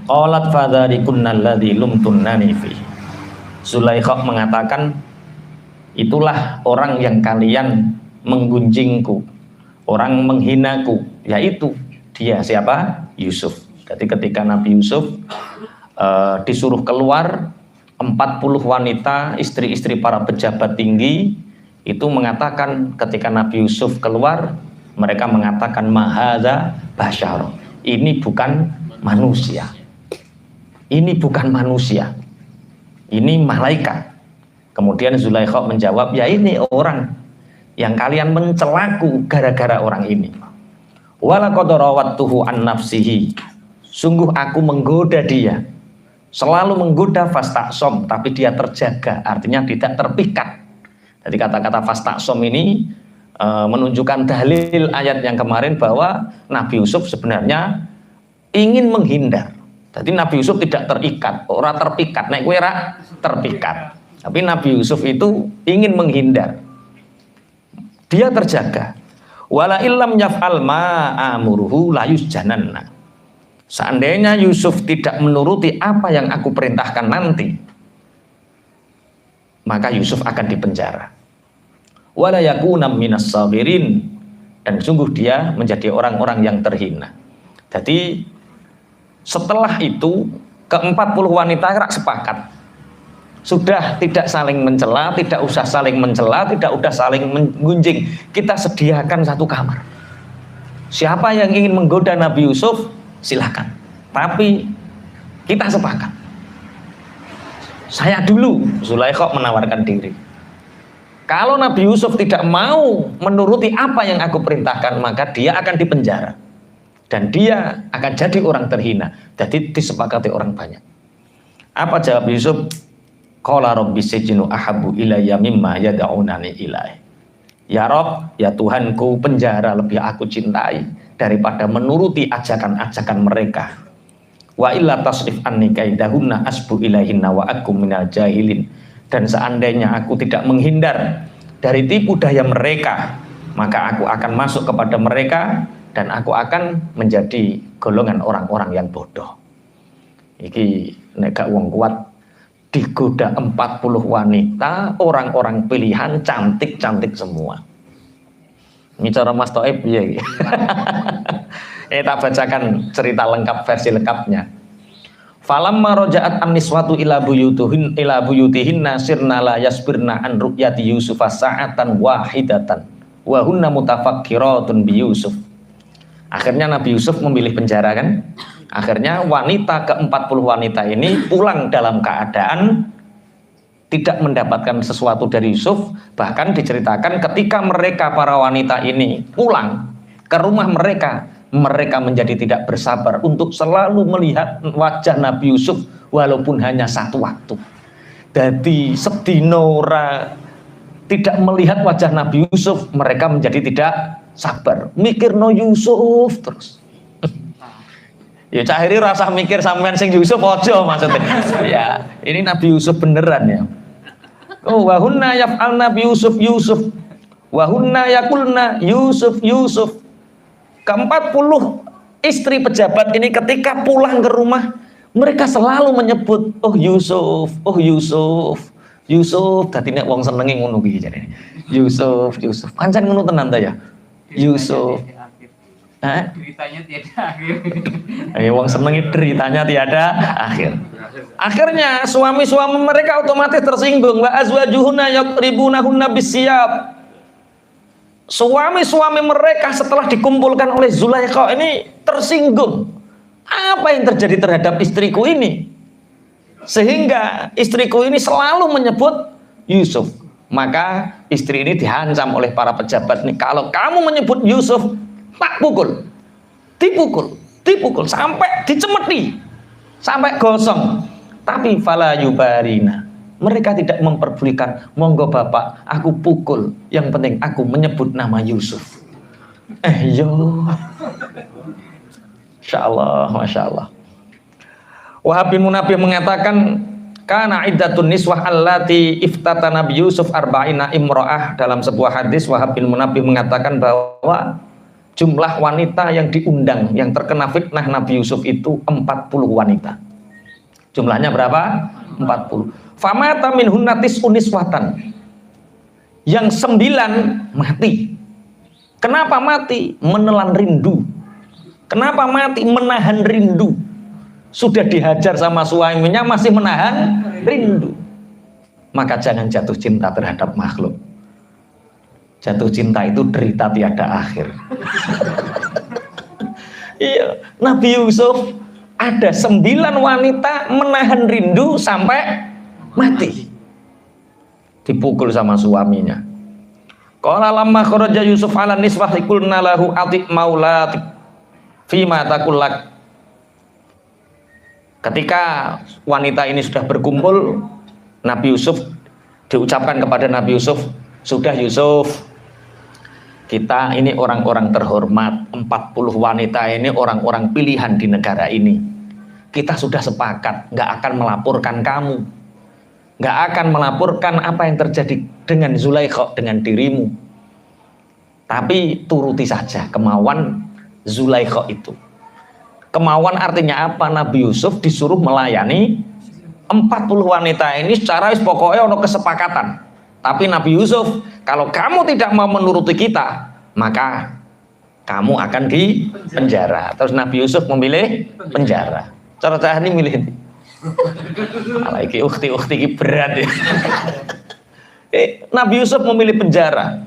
Qalat fadzalikunna alladzi lumtunnani fi. Zulaikha mengatakan, itulah orang yang kalian menggunjingku, orang menghinaku, yaitu dia siapa? Yusuf. Jadi ketika Nabi Yusuf disuruh keluar, 40 wanita, istri-istri para pejabat tinggi itu mengatakan ketika Nabi Yusuf keluar, mereka mengatakan mahadza basyar. Ini bukan manusia. Ini bukan manusia. Ini malaikat. Kemudian Zulaikha menjawab, ya ini orang yang kalian mencelaku gara-gara orang ini. Walaqad rawattuhu an nafsihi. Sungguh aku menggoda dia. Selalu menggoda fastaqsom, tapi dia terjaga, artinya tidak terpikat. Jadi kata-kata fastaqsom ini menunjukkan dalil ayat yang kemarin bahwa Nabi Yusuf sebenarnya ingin menghindar. Jadi Nabi Yusuf tidak terikat, orang terpikat, naik wera terpikat. Tapi Nabi Yusuf itu ingin menghindar. Dia terjaga. Wala illam yaf'al ma amuruhu la yusjananna. Seandainya Yusuf tidak menuruti apa yang aku perintahkan nanti, maka Yusuf akan dipenjara. Wala yakuna minas sabirin, dan sungguh dia menjadi orang-orang yang terhina. Jadi setelah itu ke-40 wanita sepakat, sudah tidak saling mencela, tidak usah saling mencela, tidak usah saling menggunjing. Kita sediakan satu kamar. Siapa yang ingin menggoda Nabi Yusuf, silakan. Tapi kita sepakat. Saya dulu, Zulaikha menawarkan diri. Kalau Nabi Yusuf tidak mau menuruti apa yang aku perintahkan, maka dia akan dipenjara. Dan dia akan jadi orang terhina. Jadi disepakati orang banyak. Apa jawab Yusuf? Qala rabbi sijnu ahabbu ilayya mimma yad'unani ilaih. Ya Rabb, ya Tuhanku, penjara lebih aku cintai daripada menuruti ajakan-ajakan mereka. Wa illa tasrif anni kaidahunna asbu ilaihinna wa akum minal jahilin. Dan seandainya aku tidak menghindar dari tipu daya mereka, maka aku akan masuk kepada mereka dan aku akan menjadi golongan orang-orang yang bodoh. Iki nek gak wong kuat digoda 40 wanita, orang-orang pilihan, cantik-cantik semua. Ini cara Mas Toib ya. Tak bacakan cerita lengkap, versi lengkapnya. Falamma raja'at an-niswatu ila buyutihinna sirna la yasbirna an ru'yati Yusufa sa'atan wahidatan wa hunna mutafakkiratun bi Yusuf. Akhirnya Nabi Yusuf memilih penjara kan? Akhirnya wanita ke-40 wanita ini pulang dalam keadaan tidak mendapatkan sesuatu dari Yusuf. Bahkan diceritakan ketika mereka para wanita ini pulang ke rumah mereka, mereka menjadi tidak bersabar untuk selalu melihat wajah Nabi Yusuf walaupun hanya satu waktu. Jadi sedinora tidak melihat wajah Nabi Yusuf, mereka menjadi tidak sabar. Mikir no Yusuf terus. Ya cahiri rasa mikir sampean sing Yusuf ojo maksudnya. Ya, ini Nabi Yusuf beneran ya. Oh, wa hunna yaf'alna bi Yusuf Yusuf. Wa hunna yaqulna Yusuf Yusuf. Ke-40 istri pejabat ini ketika pulang ke rumah, mereka selalu menyebut oh Yusuf, oh Yusuf. Yusuf dadi nek wong senenge ngono kuwi jane. Yusuf, Yusuf. Pancen ngono tenan ta ya? Yusuf. Ceritanya tiada akhir. Wong senengi deritanya tiada akhir. Akhirnya suami-suami mereka otomatis tersinggung. Wa azwajuhunna yaqribunahunna bisyab. Suami-suami mereka setelah dikumpulkan oleh Zulaikha ini tersinggung. Apa yang terjadi terhadap istriku ini? Sehingga istriku ini selalu menyebut Yusuf. Maka istri ini dihancam oleh para pejabat ini. Kalau kamu menyebut Yusuf, tak pukul, dipukul sampai dicemeti, sampai gosong. Tapi fala yubarina, mereka tidak memperdulikan. Monggo bapak, aku pukul. Yang penting aku menyebut nama Yusuf. Yo, Masya Allah, Masya Allah. Wahab bin Munabih mengatakan, kana iddatun niswah allati iftata Nabi Yusuf arba'ina imra'ah. Dalam sebuah hadis Wahab bin Munabih mengatakan bahwa Jumlah wanita yang diundang, yang terkena fitnah Nabi Yusuf itu 40 wanita. Jumlahnya berapa? 40. Famata minhunna tis'un niswatan. Yang 9 mati. Kenapa mati? Menelan rindu. Kenapa mati? Menahan rindu. Sudah dihajar sama suaminya masih menahan rindu. Maka jangan jatuh cinta terhadap makhluk. Jatuh cinta itu derita tiada akhir. Iya, Nabi Yusuf ada 9 wanita menahan rindu sampai mati. Dipukul sama suaminya. Qala lamma kharaja Yusuf ala niswah qulna lahu atik maulatik fima takullak. Ketika wanita ini sudah berkumpul, Nabi Yusuf diucapkan kepada Nabi Yusuf, sudah Yusuf, kita ini orang-orang terhormat, 40 wanita ini orang-orang pilihan di negara ini. Kita sudah sepakat, nggak akan melaporkan kamu, nggak akan melaporkan apa yang terjadi dengan Zulaikha, dengan dirimu. Tapi turuti saja kemauan Zulaikha itu. Kemauan artinya apa? Nabi Yusuf disuruh melayani 40 wanita ini secara pokoknya ono kesepakatan. Tapi Nabi Yusuf, kalau kamu tidak mau menuruti kita, maka kamu akan dipenjara. Terus Nabi Yusuf memilih penjara. Cara ini milih ini. Lagi ukti berat ya. Nabi Yusuf memilih penjara.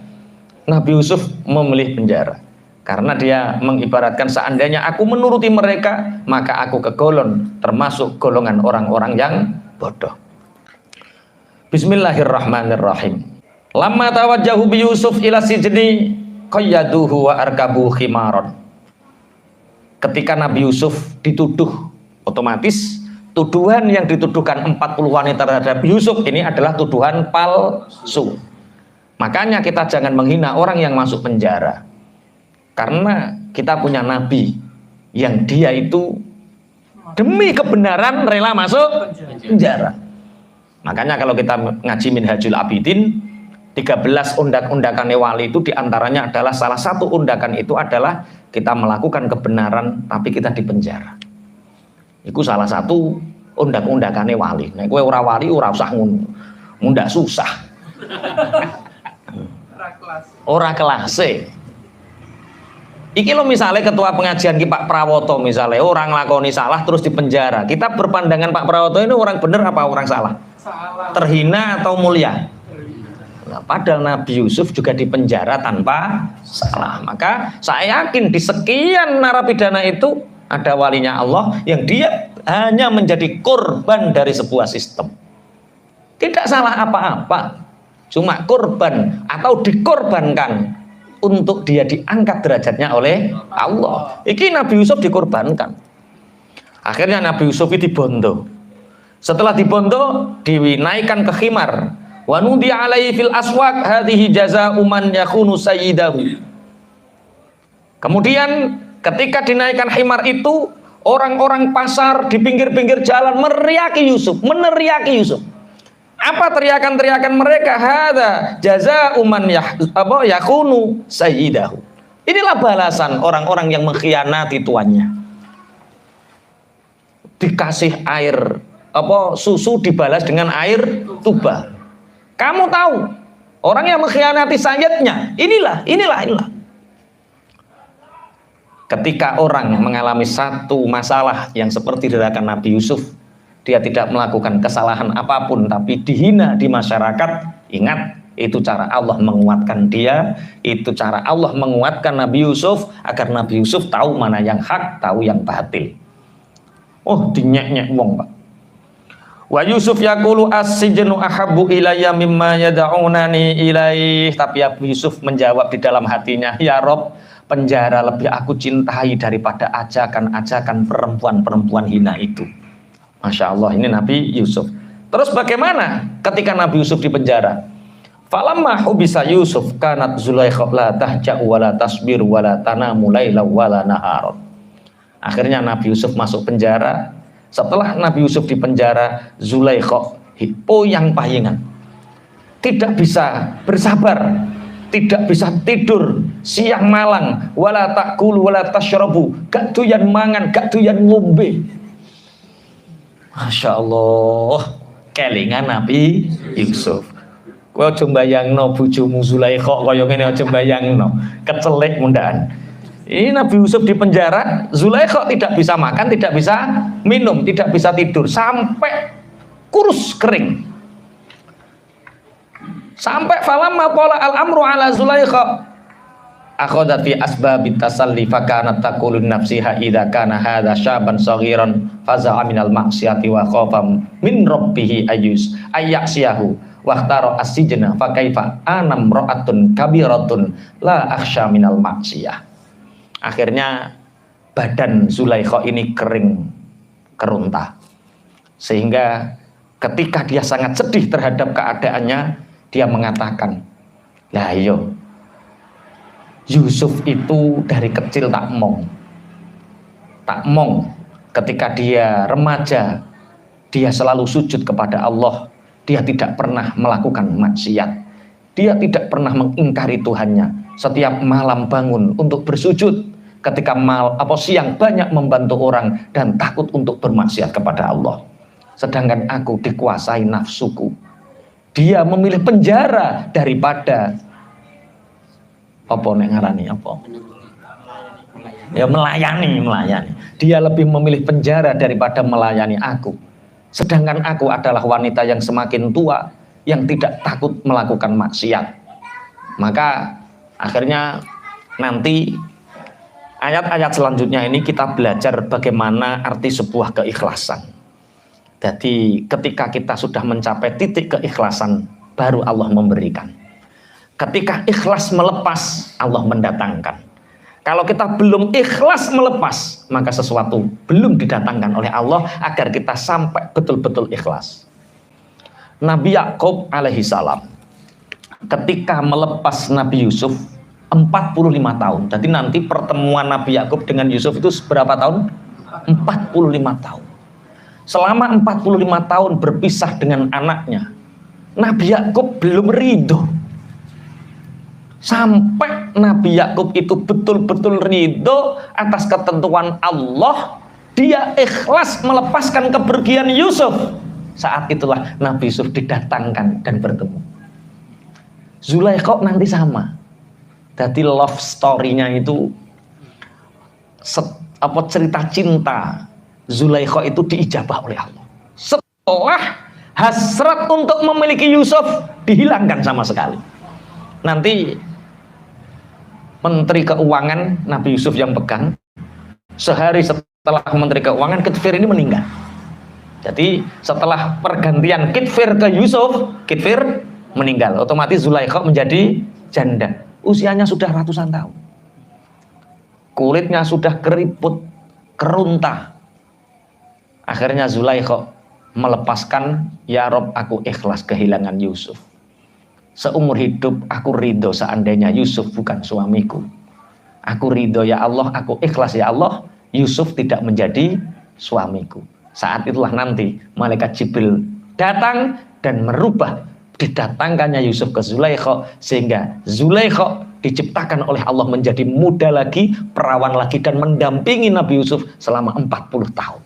Nabi Yusuf memilih penjara. Karena dia mengibaratkan seandainya aku menuruti mereka, maka aku kegolong termasuk golongan orang-orang yang bodoh. Bismillahirrahmanirrahim. Lamma tawajjahu bi Yusuf ila sijni qayyaduhu wa arkabu khimaron. Ketika Nabi Yusuf dituduh, otomatis tuduhan yang dituduhkan 40 wanita terhadap Yusuf ini adalah tuduhan palsu. Makanya kita jangan menghina orang yang masuk penjara. Karena kita punya nabi yang dia itu demi kebenaran rela masuk penjara. Makanya kalau kita ngaji Minhajul Abidin, 13 undak-undakan wali itu diantaranya adalah salah satu undakan itu adalah kita melakukan kebenaran tapi kita dipenjara. Itu salah satu undak-undakan wali. Nah, kowe ora wali ora usah ngundak susah. Ora kelase. Iki lo misalnya ketua pengajian ki Pak Prawoto misalnya orang lakoni salah terus dipenjara. Kita berpandangan Pak Prawoto ini orang benar apa orang salah? Salah. Terhina atau mulia? Nah, padahal Nabi Yusuf juga dipenjara tanpa salah. Maka saya yakin di sekian narapidana itu ada walinya Allah yang dia hanya menjadi korban dari sebuah sistem. Tidak salah apa-apa. Cuma korban atau dikorbankan untuk dia diangkat derajatnya oleh Allah. Iki Nabi Yusuf dikorbankan. Akhirnya Nabi Yusuf itu dibondo. Setelah dibondo, dinaikkan ke khimar. Wa nudi alaihi fil aswaq hadhihi jazaa'u man yakhunu sayyidahu. Kemudian ketika dinaikkan khimar itu, orang-orang pasar di pinggir-pinggir jalan meneriaki Yusuf, meneriaki Yusuf. Apa teriakan-teriakan mereka? Hadza jazaa'u man yakhunu sayyidahu. Inilah balasan orang-orang yang mengkhianati tuannya. Dikasih air susu dibalas dengan air tuba. Kamu tahu orang yang mengkhianati sayyidnya, inilah. Ketika orang mengalami satu masalah yang seperti dirasakan Nabi Yusuf, dia tidak melakukan kesalahan apapun tapi dihina di masyarakat, ingat itu cara Allah menguatkan dia, itu cara Allah menguatkan Nabi Yusuf agar Nabi Yusuf tahu mana yang hak, tahu yang batil. Oh, dinyek-nyek wong, Pak. Wa Yusuf yaqulu as-sijnu ahabbu ilayya mimma yad'unani ilaih. Tapi Abu Yusuf menjawab di dalam hatinya, ya Rob, penjara lebih aku cintai daripada ajakan-ajakan perempuan-perempuan hina itu. Masya Allah, ini Nabi Yusuf. Terus bagaimana ketika Nabi Yusuf di penjara? Falamma hubisa Yusuf kanat Zulaikha la tahja'u wa la tasbir wa la tanamu laila wa la nahar. Akhirnya Nabi Yusuf masuk penjara. Setelah Nabi Yusuf di penjara, Zulaikha poyang-payangan, tidak bisa bersabar, tidak bisa tidur, siang malang, wala takulu wala tashrabu, gak doyan mangan, gak doyan ngombe. Masya Allah, kelingan Nabi Yusuf. Kowe aja mbayangno bojomu Zulaikha kaya ngene, aja mbayangno. Kecelik mundaan. Ini Nabi Yusuf di penjara, Zulaikha tidak bisa makan, tidak bisa minum, tidak bisa tidur, sampai kurus kering. Sampai falamma qala al-amru ala Zulaikha akhadhat fi asbabit tasalli fa kanat taqulu nafsiha idza kana hadza syaban saghiran faza'a minal ma'siyati wa khafa min rabbih ayyasiyahu wahtaro as-sijna fa kaifa anam ra'atun kabiratun la akhsha minal ma'siyah. Akhirnya badan Zulaikha ini kering keruntah, sehingga ketika dia sangat sedih terhadap keadaannya, dia mengatakan, lah iyo Yusuf itu dari kecil tak mong ketika dia remaja dia selalu sujud kepada Allah. Dia tidak pernah melakukan maksiat, dia tidak pernah mengingkari Tuhannya. Setiap malam bangun untuk bersujud, ketika siang banyak membantu orang dan takut untuk bermaksiat kepada Allah. Sedangkan aku dikuasai nafsuku. Dia memilih penjara daripada ya melayani. Dia lebih memilih penjara daripada melayani aku. Sedangkan aku adalah wanita yang semakin tua, yang tidak takut melakukan maksiat. Maka akhirnya nanti ayat-ayat selanjutnya ini kita belajar bagaimana arti sebuah keikhlasan. Jadi ketika kita sudah mencapai titik keikhlasan, baru Allah memberikan. Ketika ikhlas melepas, Allah mendatangkan. Kalau kita belum ikhlas melepas, maka sesuatu belum didatangkan oleh Allah agar kita sampai betul-betul ikhlas. Nabi Yakub alaihi salam ketika melepas Nabi Yusuf 45 tahun. Jadi nanti pertemuan Nabi Yakub dengan Yusuf itu berapa tahun? 45 tahun. Selama 45 tahun berpisah dengan anaknya, Nabi Yakub belum ridho. Sampai Nabi Yakub itu betul-betul ridho atas ketentuan Allah, dia ikhlas melepaskan kepergian Yusuf. Saat itulah Nabi Yusuf didatangkan dan bertemu. Zulaikha nanti sama. Jadi love story-nya itu cerita cinta Zulaikha itu diijabah oleh Allah. Setelah hasrat untuk memiliki Yusuf dihilangkan sama sekali. Nanti Menteri Keuangan Nabi Yusuf yang pegang, sehari setelah Menteri Keuangan Kitfir ini meninggal. Jadi setelah pergantian Kitfir ke Yusuf, Kitfir meninggal. Otomatis Zulaikha menjadi janda. Usianya sudah ratusan tahun. Kulitnya sudah keriput, keruntah. Akhirnya Zulaikha melepaskan, ya Rob, aku ikhlas kehilangan Yusuf. Seumur hidup aku ridho seandainya Yusuf bukan suamiku. Aku ridho ya Allah, aku ikhlas ya Allah, Yusuf tidak menjadi suamiku. Saat itulah nanti malaikat Jibril datang dan merubah didatangkannya Yusuf ke Zulaikha, sehingga Zulaikha diciptakan oleh Allah menjadi muda lagi, perawan lagi, dan mendampingi Nabi Yusuf selama 40 tahun.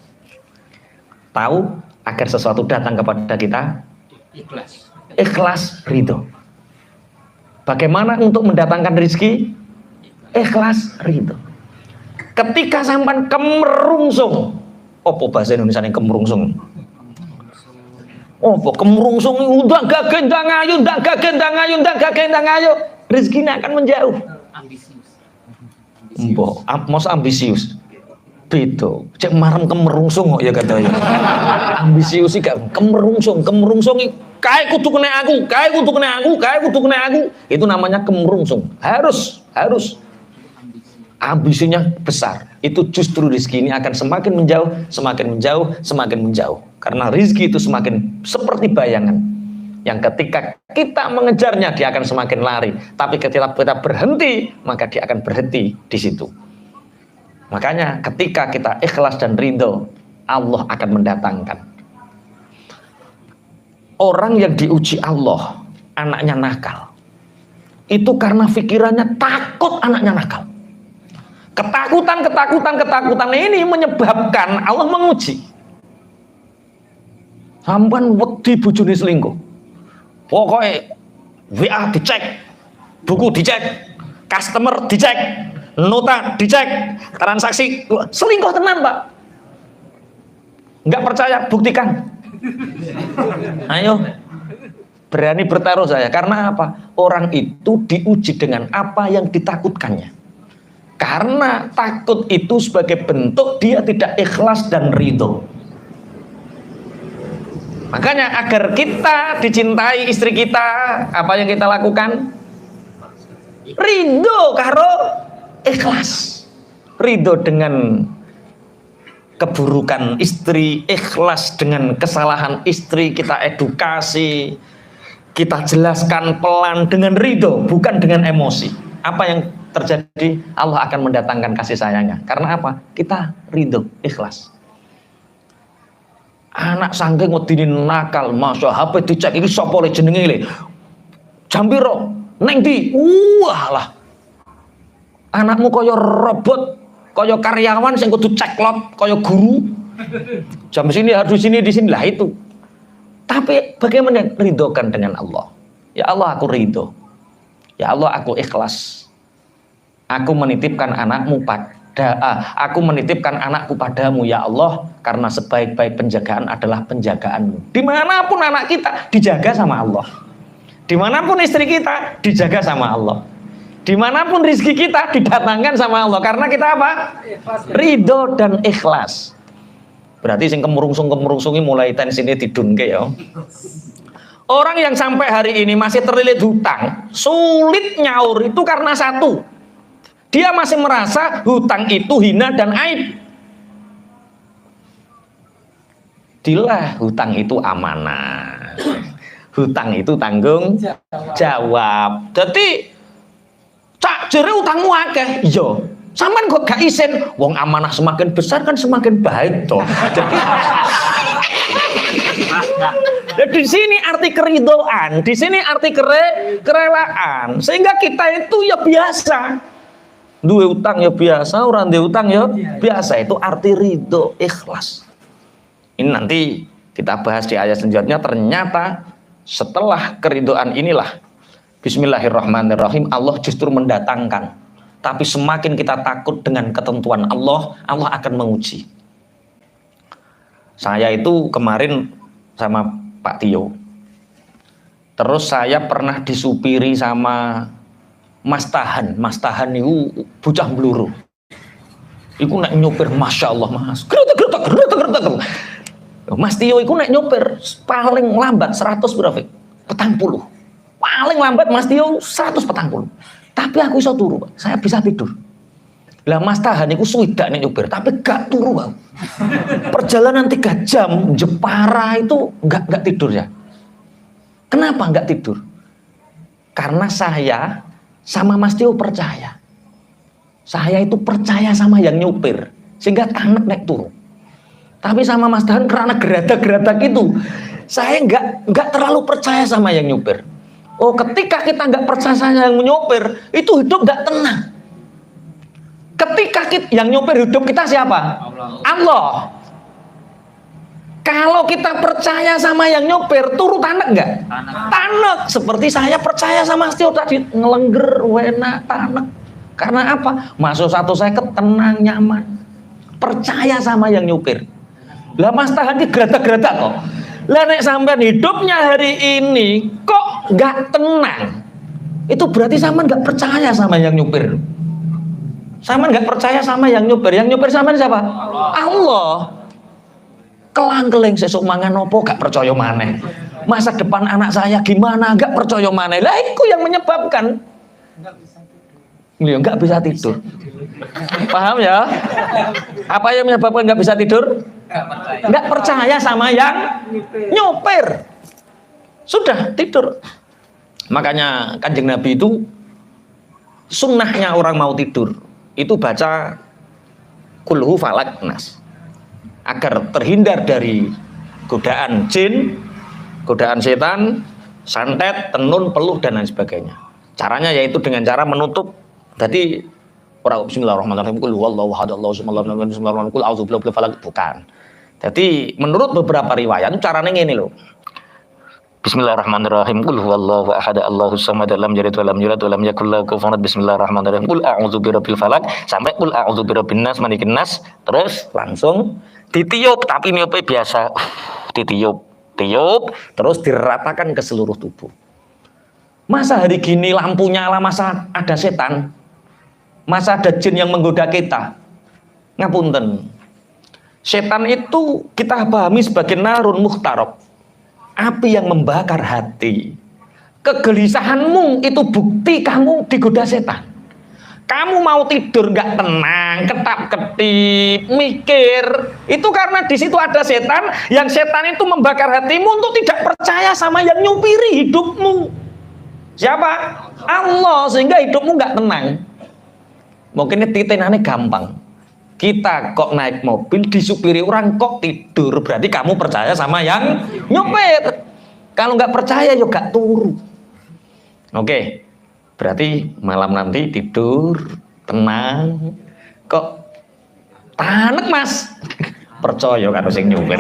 Tahu agar sesuatu datang kepada kita, ikhlas ridho. Bagaimana untuk mendatangkan rezeki? Ikhlas ridho. Ketika sampan kemerungsung, apa bahasa Indonesia yang kemerungsung? Apa kemerungsung? Udah gak gendang ayu, rezekinya akan menjauh. Mas ambisius. Beto, cek marem kemerungsung kok ya katanya. Ambisius sih gak kemerungsung kae kudu kena aku. Itu namanya kemerungsung. Harus ambisinya besar. Itu justru rezeki ini akan semakin menjauh. Karena rezeki itu semakin seperti bayangan yang ketika kita mengejarnya dia akan semakin lari. Tapi ketika kita berhenti, maka dia akan berhenti di situ. Makanya ketika kita ikhlas dan ridho, Allah akan mendatangkan. Orang yang diuji Allah, anaknya nakal. itu karena pikirannya takut anaknya nakal. Ketakutan ini menyebabkan Allah menguji. Sampean wedi bojone selingkuh. Pokoknya WA dicek, buku dicek, customer dicek, nota dicek, transaksi selingkuh tenan, Pak. Nggak percaya, buktikan. Ayo, berani bertaruh saya. Karena apa? Orang itu diuji dengan apa yang ditakutkannya. Karena takut itu sebagai bentuk dia tidak ikhlas dan ridho. Makanya agar kita dicintai istri kita, apa yang kita lakukan? Ridho karo ikhlas. Ridho dengan keburukan istri, ikhlas dengan kesalahan istri, kita edukasi, kita jelaskan pelan dengan ridho, bukan dengan emosi. Apa yang terjadi? Allah akan mendatangkan kasih sayangnya. Karena apa? Kita ridho, ikhlas. Anak saking wedine nakal, masya HP dicek iki sapa le jenenge le. Jam piro? Neng ndi? Wah lah. Anakmu kaya robot, kaya karyawan sing kudu ceklot, kaya guru. Jam sini harus sini di sini lah itu. Tapi bagaimana ridhokan dengan Allah? Ya Allah aku ridho. Ya Allah aku ikhlas. Aku menitipkan anakmu aku menitipkan anakku padamu ya Allah, karena sebaik-baik penjagaan adalah penjagaanmu. Dimanapun anak kita dijaga sama Allah. Dimanapun istri kita dijaga sama Allah. Dimanapun rizki kita didatangkan sama Allah. Karena kita apa? Ridho dan ikhlas. Berarti sing kemurungsung-kemurungsungi mulai tensinya didunke ya. Orang yang sampai hari ini masih terlilit hutang, sulit nyaur itu karena satu. Dia masih merasa hutang itu hina dan aib. Dilah hutang itu amanah. Hutang itu tanggung jawab. Jadi cak jere utangmu akeh. Iya. Sampean kok gak isin? Wong amanah semakin besar kan semakin baik toh. Jadi di sini arti keridhaan, di sini arti kerelaan. Sehingga kita itu ya biasa. Duwe utang ya biasa, orang duwe utang ya biasa. Itu arti ridho, ikhlas. Ini nanti kita bahas di ayat selanjutnya. Ternyata setelah keridhaan inilah, bismillahirrahmanirrahim, Allah justru mendatangkan. Tapi semakin kita takut dengan ketentuan Allah, Allah akan menguji. Saya itu kemarin sama Pak Tio. Terus saya pernah disupiri sama Mas Tahan itu bocah bluru. Iku nek nyopir masya Allah mas. Geretak. Mas Tio iku nek nyopir paling lambat 100 berapa? 40. Paling lambat Mas Tio 140. Tapi aku iso turu, Pak. Saya bisa tidur. Lah Mas Tahan iku suwidak nek nyopir, tapi gak turu, Pak. Perjalanan 3 jam Jepara itu gak tidur ya. Kenapa gak tidur? Karena saya sama Mas Tio percaya. Saya itu percaya sama yang nyupir, sehingga tanek naik turun. Tapi sama Mas Tahan karena geradak-geradak itu, saya nggak terlalu percaya sama yang nyupir. Oh, ketika kita nggak percaya sama yang nyupir, itu hidup nggak tenang. Ketika yang nyupir hidup kita siapa? Allah. Kalau kita percaya sama yang nyopir, turut tanek nggak? Tanek. Seperti saya percaya sama Mas Tio tadi, ngelengger, enak, tanek. Karena apa? Masuk 150 tenang, nyaman. Percaya sama yang nyopir. Lah Mas Tahan ini geratak-geratak kok. Lah nek sampean hidupnya hari ini kok nggak tenang, itu berarti sampean nggak percaya sama yang nyopir. Sampean nggak percaya sama yang nyopir. Yang nyopir sampean siapa? Allah. Kelang-keling sesuk mangan opo gak percaya maneh. Masa depan anak saya gimana gak percaya maneh. Lah itu yang menyebabkan nggak bisa tidur. Paham ya? Apa yang menyebabkan nggak bisa tidur? Nggak percaya sama yang nyopir. Sudah tidur. Makanya Kanjeng Nabi itu sunnahnya orang mau tidur itu baca kulhu falak nas, agar terhindar dari godaan jin, godaan setan, santet, tenun, peluh dan lain sebagainya. Caranya yaitu dengan cara menutup. Tadi orang bismillahirrahmanirrahim qul huwallahu ahad Allahu samad lam yalid walam yulad qul a'udzu birabbil falaq, bukan. Jadi menurut beberapa riwayat caranya ngene lho. Bismillahirrahmanirrahim. Qul huwallahu ahad Allahus samad lam yalid walam yulad walam yakul lahu kufuwan ahad. Bismillahirrahmanirrahim. Qul a'udzu birabbil falaq sampai qul a'udzu birabbin nas malikin nas, terus langsung ditiup, tapi niupnya biasa. Ditiup, terus diratakan ke seluruh tubuh. Masa hari gini lampu nyala, masa ada setan? Masa ada jin yang menggoda kita? Ngapunten. Setan itu kita pahami sebagai narun muhtarok, api yang membakar hati. Kegelisahanmu itu bukti kamu digoda setan. Kamu mau tidur nggak tenang, ketap-ketip, mikir, itu karena di situ ada setan, yang setan itu membakar hatimu untuk tidak percaya sama yang nyupiri hidupmu. Siapa? Allah, sehingga hidupmu nggak tenang. Mungkin titenane gampang. Kita kok naik mobil disupiri orang kok tidur, berarti kamu percaya sama yang nyopir. Kalau nggak percaya yo gak turu. Oke, berarti malam nanti tidur tenang, kok tanek mas, percaya karo sing nyupir.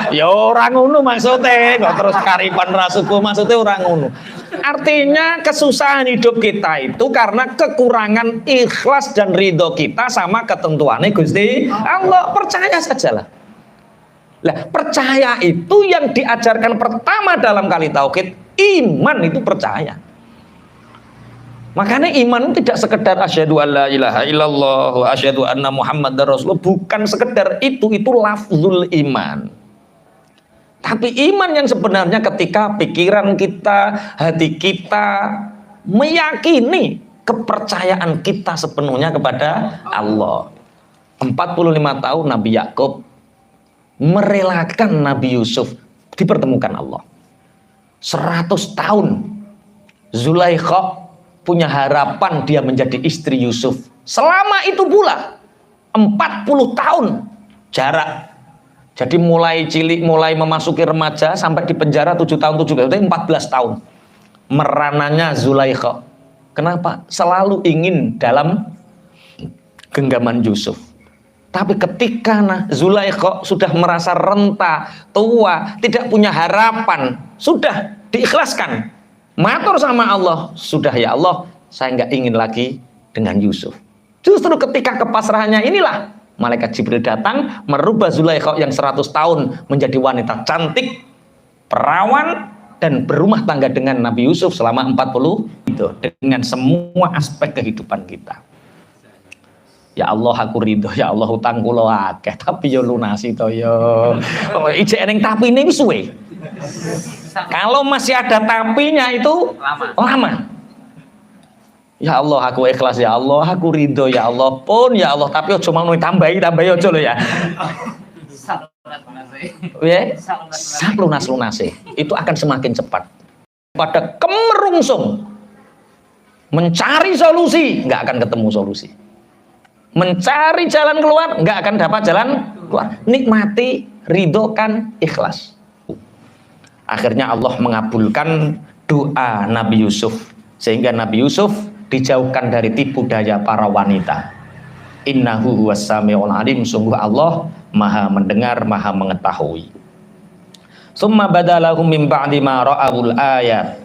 Ya orang ngono maksudnya, kok terus karipan rasuku maksudnya orang ngono. Artinya kesusahan hidup kita itu karena kekurangan ikhlas dan ridho kita sama ketentuannya Gusti Allah. Percaya sajalah. Lah, percaya itu yang diajarkan pertama dalam kali tauhid, iman itu percaya. Makanya iman tidak sekedar asyhadu alla ilaha illallah wa asyhadu anna muhammadar rasulullah, bukan sekedar itu lafzul iman. Tapi iman yang sebenarnya ketika pikiran kita, hati kita meyakini kepercayaan kita sepenuhnya kepada Allah. 45 tahun Nabi Yakub merelakan Nabi Yusuf dipertemukan Allah. 100 tahun Zulaikha punya harapan dia menjadi istri Yusuf. Selama itu pula 40 tahun jarak. Jadi mulai cilik, mulai memasuki remaja sampai di penjara 7 tahun, 7 tahun, 14 tahun. Merananya Zulaikha. Kenapa? Selalu ingin dalam genggaman Yusuf. Tapi ketika Zulaikha sudah merasa renta, tua, tidak punya harapan, sudah diikhlaskan. Matur sama Allah, sudah ya Allah, saya nggak ingin lagi dengan Yusuf. Justru ketika kepasrahannya inilah malaikat Jibril datang merubah Zulaikha yang 100 tahun menjadi wanita cantik, perawan, dan berumah tangga dengan Nabi Yusuf selama 40 itu dengan semua aspek kehidupan kita. Ya Allah aku ridho, ya Allah hutang kula akeh tapi yo lunasi to yo. Ijek eneng tapi ini suwe. Kalau masih ada tapinya itu lama. Ya Allah aku ikhlas, ya Allah aku ridho, ya Allah pun ya Allah, tapi ojo mau tambahi ojo lo ya. Sak lunas-lunase itu akan semakin cepat. Pada kemerungsung mencari solusi, nggak akan ketemu solusi. Mencari jalan keluar, nggak akan dapat jalan keluar. Nikmati, ridhokan, ikhlas. Akhirnya Allah mengabulkan doa Nabi Yusuf, sehingga Nabi Yusuf dijauhkan dari tipu daya para wanita. Innahu huwas samiul alim, sungguh Allah maha mendengar, maha mengetahui. Summa badalahum min ba'di ma ra'awul ayat.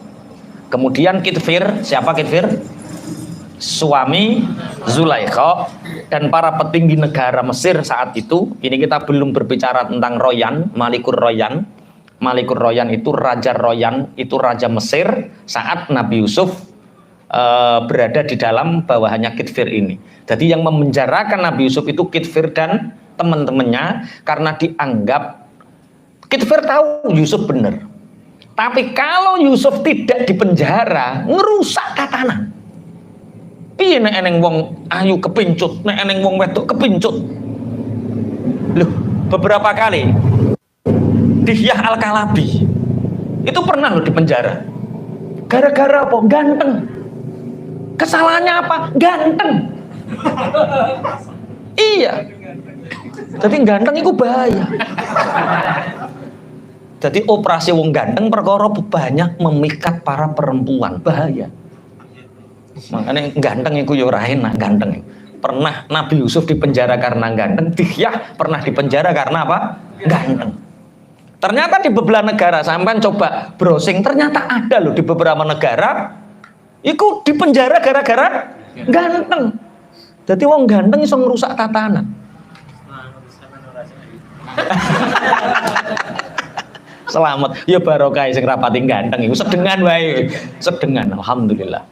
Kemudian Kitfir, siapa Kitfir? Suami Zulaikha dan para petinggi negara Mesir saat itu. Ini kita belum berbicara tentang Royan, Malikur Royan. Malikur Royan itu Raja Royan, itu Raja Mesir saat Nabi Yusuf berada di dalam bawahannya Kitfir ini. Jadi yang memenjarakan Nabi Yusuf itu Kitfir dan teman-temannya karena dianggap Kitfir tahu Yusuf benar. Tapi kalau Yusuf tidak dipenjara, ngerusak tatanan. Piye nek eneng wong ayu kepincut, nek eneng wong wedok kepincut. Loh, beberapa kali Dihyah Al-Kalabi itu pernah loh dipenjara. Gara-gara apa? Ganteng. Kesalahannya apa? Ganteng. Iya. Jadi ganteng itu bahaya. Jadi operasi wong ganteng perkara banyak memikat para perempuan, bahaya. Makanya ganteng iku yo ora enak ganteng. Pernah Nabi Yusuf dipenjara karena ganteng, Dihyah pernah dipenjara karena apa? Ganteng. Ternyata di beberapa negara, sampean coba browsing, ternyata ada loh di beberapa negara iku dipenjara gara-gara ganteng. Jadi wong ganteng iso ngerusak tatanan. Selamat, ya barokah sing rapati ganteng iku sedengan wae. Sedengan, alhamdulillah.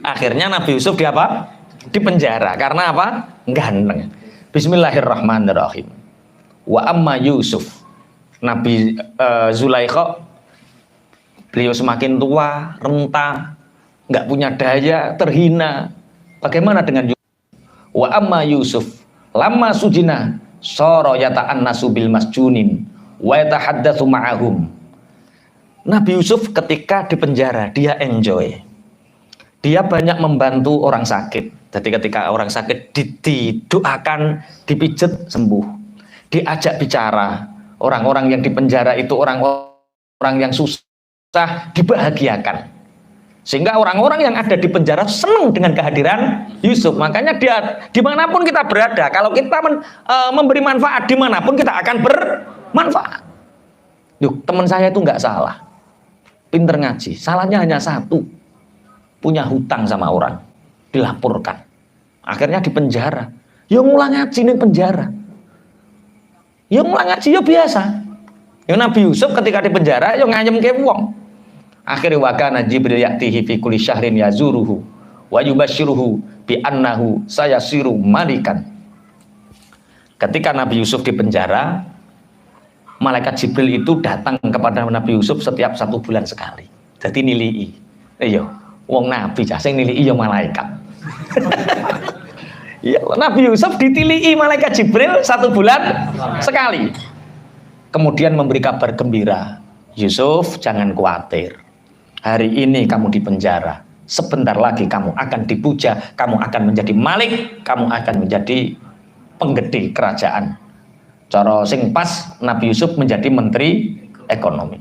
Akhirnya Nabi Yusuf di apa? Di penjara karena apa? Ganteng. Bismillahirrahmanirrahim. Wa amma Yusuf. Nabi Zulaikha beliau semakin tua, renta, nggak punya daya, terhina. Bagaimana dengan Yusuf? Wa amma Yusuf lama sujina soro yata'annasu bil masjunin wa yatahaddatsu ma'ahum. Nabi Yusuf ketika di penjara dia enjoy. Dia banyak membantu orang sakit. Jadi ketika orang sakit didoakan, dipijet sembuh. Diajak bicara. Orang-orang yang di penjara itu orang-orang yang susah dibahagiakan. Sehingga orang-orang yang ada di penjara senang dengan kehadiran Yusuf. Makanya dia dimanapun kita berada, kalau kita memberi manfaat dimanapun kita akan bermanfaat. Yuk, teman saya itu nggak salah, pinter ngaji. Salahnya hanya satu, punya hutang sama orang, dilaporkan. Akhirnya di penjara. Ya ngulang ngaji nih penjara. Ya ngulang ngaji ya biasa. Ya Nabi Yusuf ketika di penjara ya ngayem ke wong. Akhirnya wakana Jibril ya'tihi fi kulli syahrin yazuruhu wa yubashiruhu bi annahu sayasiru malikan. Ketika Nabi Yusuf di penjara, malaikat Jibril itu datang kepada Nabi Yusuf setiap 1 bulan sekali. Jadi nilii. Iya, wong Nabi sing nilii ya malaikat. Ya, Nabi Yusuf ditilii malaikat Jibril 1 bulan sekali. Kemudian memberi kabar gembira. Yusuf, jangan khawatir. Hari ini kamu di penjara, sebentar lagi kamu akan dipuja, kamu akan menjadi malik, kamu akan menjadi penggede kerajaan. Cara sing pas Nabi Yusuf menjadi menteri ekonomi.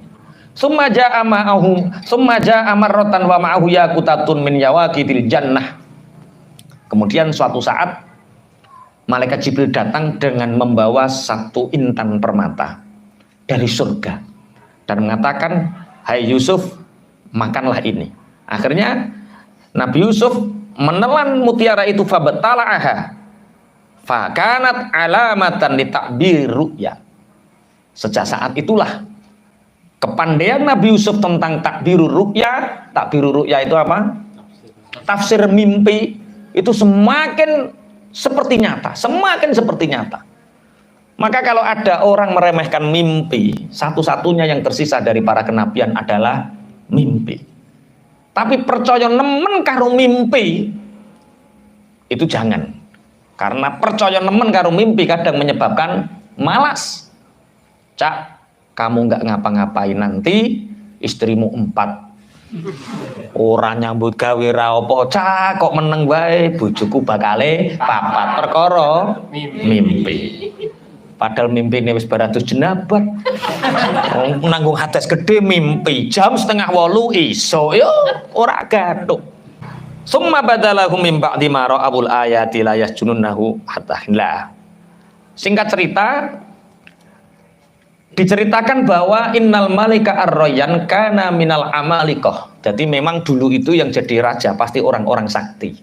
Summa ja'a marratan wa ma'ahu yaqutatun min yawaqitil jannah. Kemudian suatu saat malaikat Jibril datang dengan membawa 1 intan permata dari surga dan mengatakan, "Hai Yusuf, makanlah ini." Akhirnya Nabi Yusuf menelan mutiara itu, fabatala'aha fakanat alamatan li takbir ru'ya. Sejak saat itulah kepandaian Nabi Yusuf tentang takbirur ru'ya. Takbirur ru'ya itu apa? Tafsir mimpi itu semakin seperti nyata, semakin seperti nyata. Maka kalau ada orang meremehkan mimpi, satu-satunya yang tersisa dari para kenabian adalah mimpi. Tapi percaya nemen karo mimpi itu jangan. Karena percaya nemen karo mimpi kadang menyebabkan malas. Cak, kamu nggak ngapa-ngapain nanti istrimu 4. Ora nyambut gawe ra apa, cak kok meneng wae bojoku bakale 4 perkara mimpi. Padahal mimpi ini wis baratus jenabat. Nanggung hadas gede mimpi jam 7:30 iso yo ora gathuk. Summa badalahum min ba'di ma ra'abul ayati la yasjununnahu hatta la. Singkat cerita, diceritakan bahwa innal malika ar-rayyan kana minal amalikoh. Jadi memang dulu itu yang jadi raja pasti orang-orang sakti.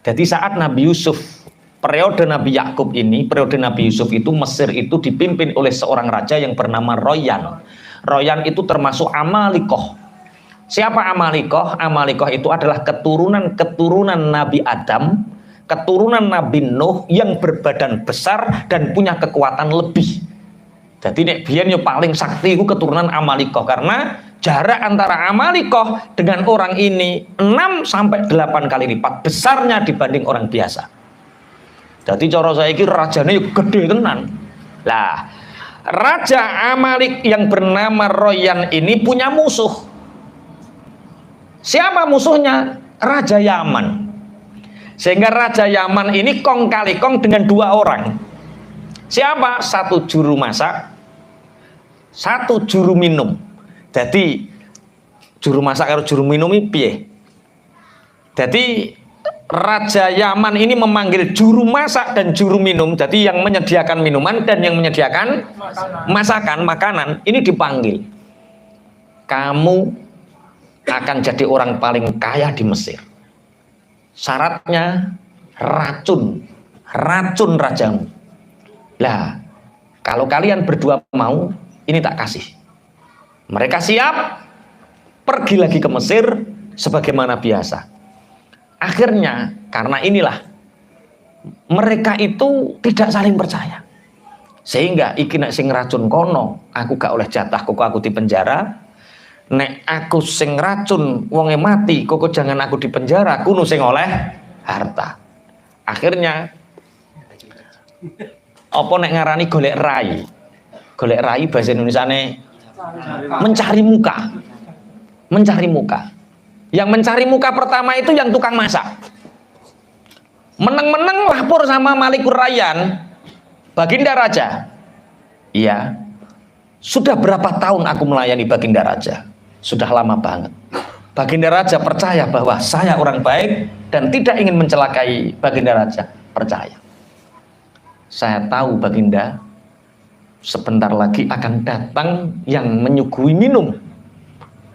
Jadi saat Nabi Yusuf, periode Nabi Yakub ini, periode Nabi Yusuf itu Mesir itu dipimpin oleh seorang raja yang bernama Royan. Royan itu termasuk amalikoh. Siapa amalikoh? Amalikoh itu adalah keturunan Nabi Adam, keturunan Nabi Nuh yang berbadan besar dan punya kekuatan lebih. Jadi nek biyen yo paling sakti itu keturunan Amalikoh karena jarak antara Amalikoh dengan orang ini 6-8 kali lipat besarnya dibanding orang biasa. Jadi cara saya ini rajanya yo gede tenan. Lah, Raja Amalik yang bernama Royan ini punya musuh. Siapa musuhnya? Raja Yaman. Sehingga Raja Yaman ini kong kali kong dengan 2 orang. Siapa? Satu juru masak, satu juru minum. Jadi juru masak karo juru minum ini piye? Jadi Raja Yaman ini memanggil juru masak dan juru minum. Jadi yang menyediakan minuman dan yang menyediakan makanan ini dipanggil. Kamu akan jadi orang paling kaya di Mesir. Syaratnya racun rajamu. Lah, kalau kalian berdua mau, ini tak kasih. Mereka siap, pergi lagi ke Mesir sebagaimana biasa. Akhirnya karena inilah mereka itu tidak saling percaya, sehingga iki nek sing racun kono aku gak oleh jatah, kok aku di penjara. Nek aku sing racun wonge mati, kok jangan aku di penjara, kuno sing oleh harta. Akhirnya apa nek ngarani golek rai bahasa Indonesiane mencari muka. Yang mencari muka pertama itu yang tukang masak. Meneng-meneng lapor sama Malikur Rayyan, Baginda Raja. Iya, sudah berapa tahun aku melayani Baginda Raja? Sudah lama banget. Baginda Raja percaya bahwa saya orang baik dan tidak ingin mencelakai Baginda Raja. Percaya. Saya tahu Baginda sebentar lagi akan datang yang menyuguhi minum.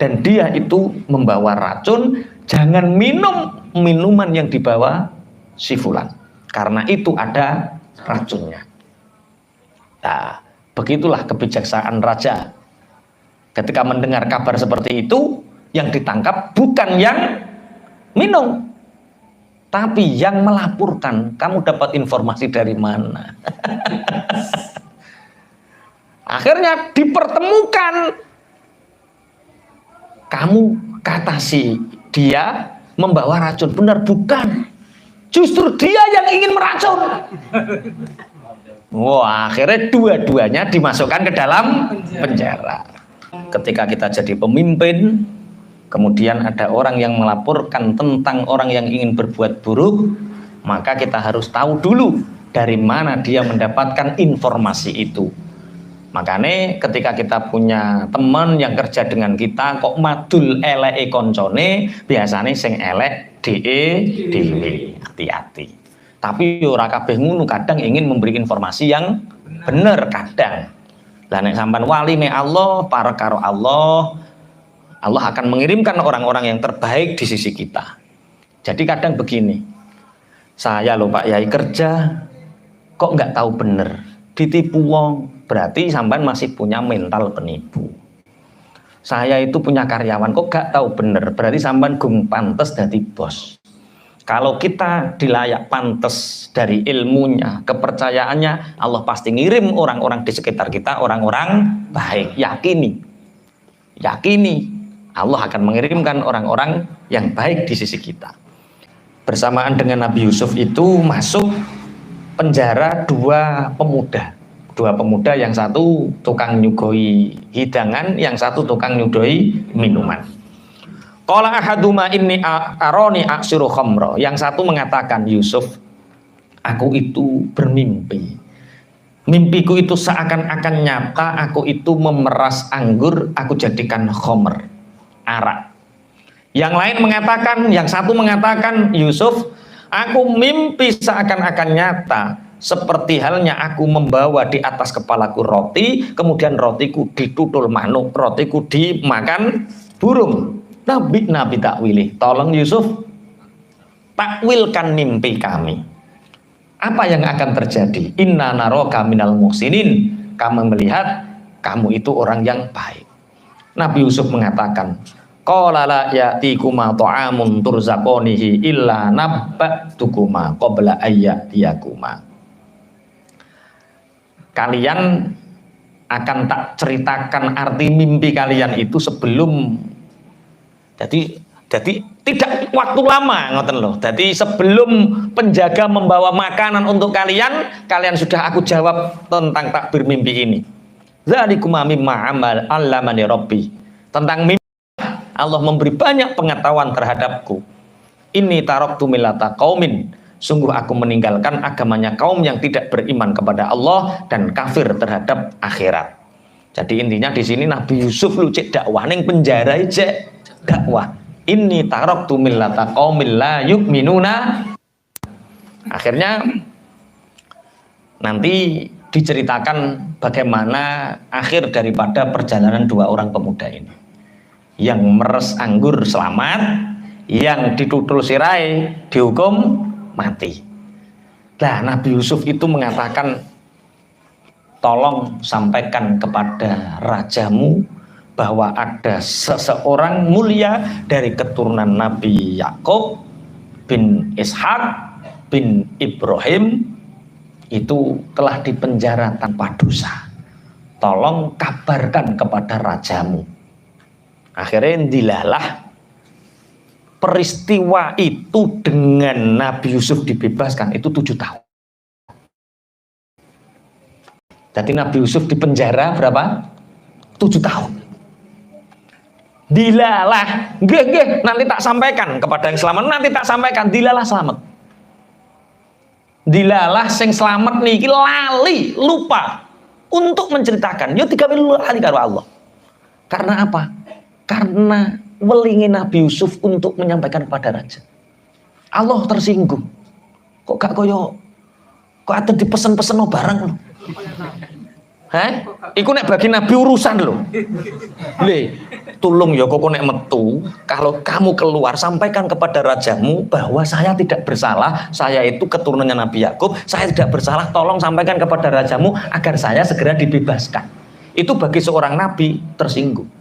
Dan dia itu membawa racun, jangan minum minuman yang dibawa si fulan. Karena itu ada racunnya. Nah, begitulah kebijaksanaan raja. Ketika mendengar kabar seperti itu, yang ditangkap bukan yang minum, tapi yang melaporkan. Kamu dapat informasi dari mana? Akhirnya dipertemukan. Kamu katasi dia membawa racun, benar bukan? Justru dia yang ingin meracun. Wah, akhirnya dua-duanya dimasukkan ke dalam penjara. Ketika kita jadi pemimpin, kemudian ada orang yang melaporkan tentang orang yang ingin berbuat buruk, maka kita harus tahu dulu dari mana dia mendapatkan informasi itu. Makanya ketika kita punya teman yang kerja dengan kita kok madul eleke koncone, biasanya sing elek dhewe. Hati-hati. Tapi ora kabeh ngono, kadang ingin memberi informasi yang benar kadang. Lah nek sampean wali me Allah, para karo Allah akan mengirimkan orang-orang yang terbaik di sisi kita. Jadi kadang begini, saya loh Pak Yai kerja kok nggak tahu bener, ditipu wong. Berarti sampean masih punya mental penipu. Saya itu punya karyawan kok gak tahu bener, berarti sampean gung pantes dadi bos. Kalau kita dilayak pantes dari ilmunya, kepercayaannya, Allah pasti ngirim orang-orang di sekitar kita, orang-orang baik. Yakini Allah akan mengirimkan orang-orang yang baik di sisi kita. Bersamaan dengan Nabi Yusuf itu masuk penjara dua pemuda, yang satu tukang nyugoi hidangan, yang satu tukang nyugoi minuman. Qala ahaduma inni aroni aksiru khamra. Yang satu mengatakan, Yusuf, aku itu bermimpi. Mimpiku itu seakan-akan nyata, aku itu memeras anggur, aku jadikan khamr, arak. Yang lain mengatakan, yang satu mengatakan, Yusuf, aku mimpi seakan-akan nyata, seperti halnya aku membawa di atas kepalaku roti, kemudian rotiku ditutul manuk, rotiku dimakan burung. Nabi takwili, tolong Yusuf takwilkan mimpi kami. Apa yang akan terjadi? Inna naroka minal muhsinin, kami melihat kamu itu orang yang baik. Nabi Yusuf mengatakan, qala la ya'tikuma ta'amun turzaqonihi illa nabba'tukuma qabla ayyatiyakuma. Kalian akan tak ceritakan arti mimpi kalian itu sebelum, jadi tidak waktu lama, ngoten loh. Jadi sebelum penjaga membawa makanan untuk kalian sudah aku jawab tentang takbir mimpi ini. Dzalikum mimma amal allamani rabbi. Tentang mimpi Allah memberi banyak pengetahuan terhadapku. Ini taraktu millata qaumin, sungguh aku meninggalkan agamanya kaum yang tidak beriman kepada Allah dan kafir terhadap akhirat. Jadi intinya di sini Nabi Yusuf lu cek dakwah ning penjara cek dakwah. Inni taraktu millata qaumil la yu'minuna. Akhirnya nanti diceritakan bagaimana akhir daripada perjalanan dua orang pemuda ini. Yang meres anggur selamat, yang ditutul sirai dihukum mati. Nah, Nabi Yusuf itu mengatakan, tolong sampaikan kepada rajamu bahwa ada seseorang mulia dari keturunan Nabi Yakub bin Ishak bin Ibrahim itu telah dipenjara tanpa dosa. Tolong kabarkan kepada rajamu. Akhirnya dilalah peristiwa itu dengan Nabi Yusuf dibebaskan itu 7 tahun. Jadi Nabi Yusuf dipenjara berapa? 7 tahun. Dilalah, nanti tak sampaikan kepada yang selamat, nanti tak sampaikan, dilalah selamat. Dilalah sing selamat niki lali lupa untuk menceritakan yo tiga lali karo Allah. Karena apa? Karena welingi Nabi Yusuf untuk menyampaikan kepada raja. Allah tersinggung. Kok gak koyo kok ada dipesen-pesen barang lho. Hah? Iku nek bagi Nabi urusan lho. Le, tolong ya kok nek metu, kalau kamu keluar sampaikan kepada rajamu bahwa saya tidak bersalah, saya itu keturunannya Nabi Yakub, saya tidak bersalah, tolong sampaikan kepada rajamu agar saya segera dibebaskan. Itu bagi seorang nabi tersinggung.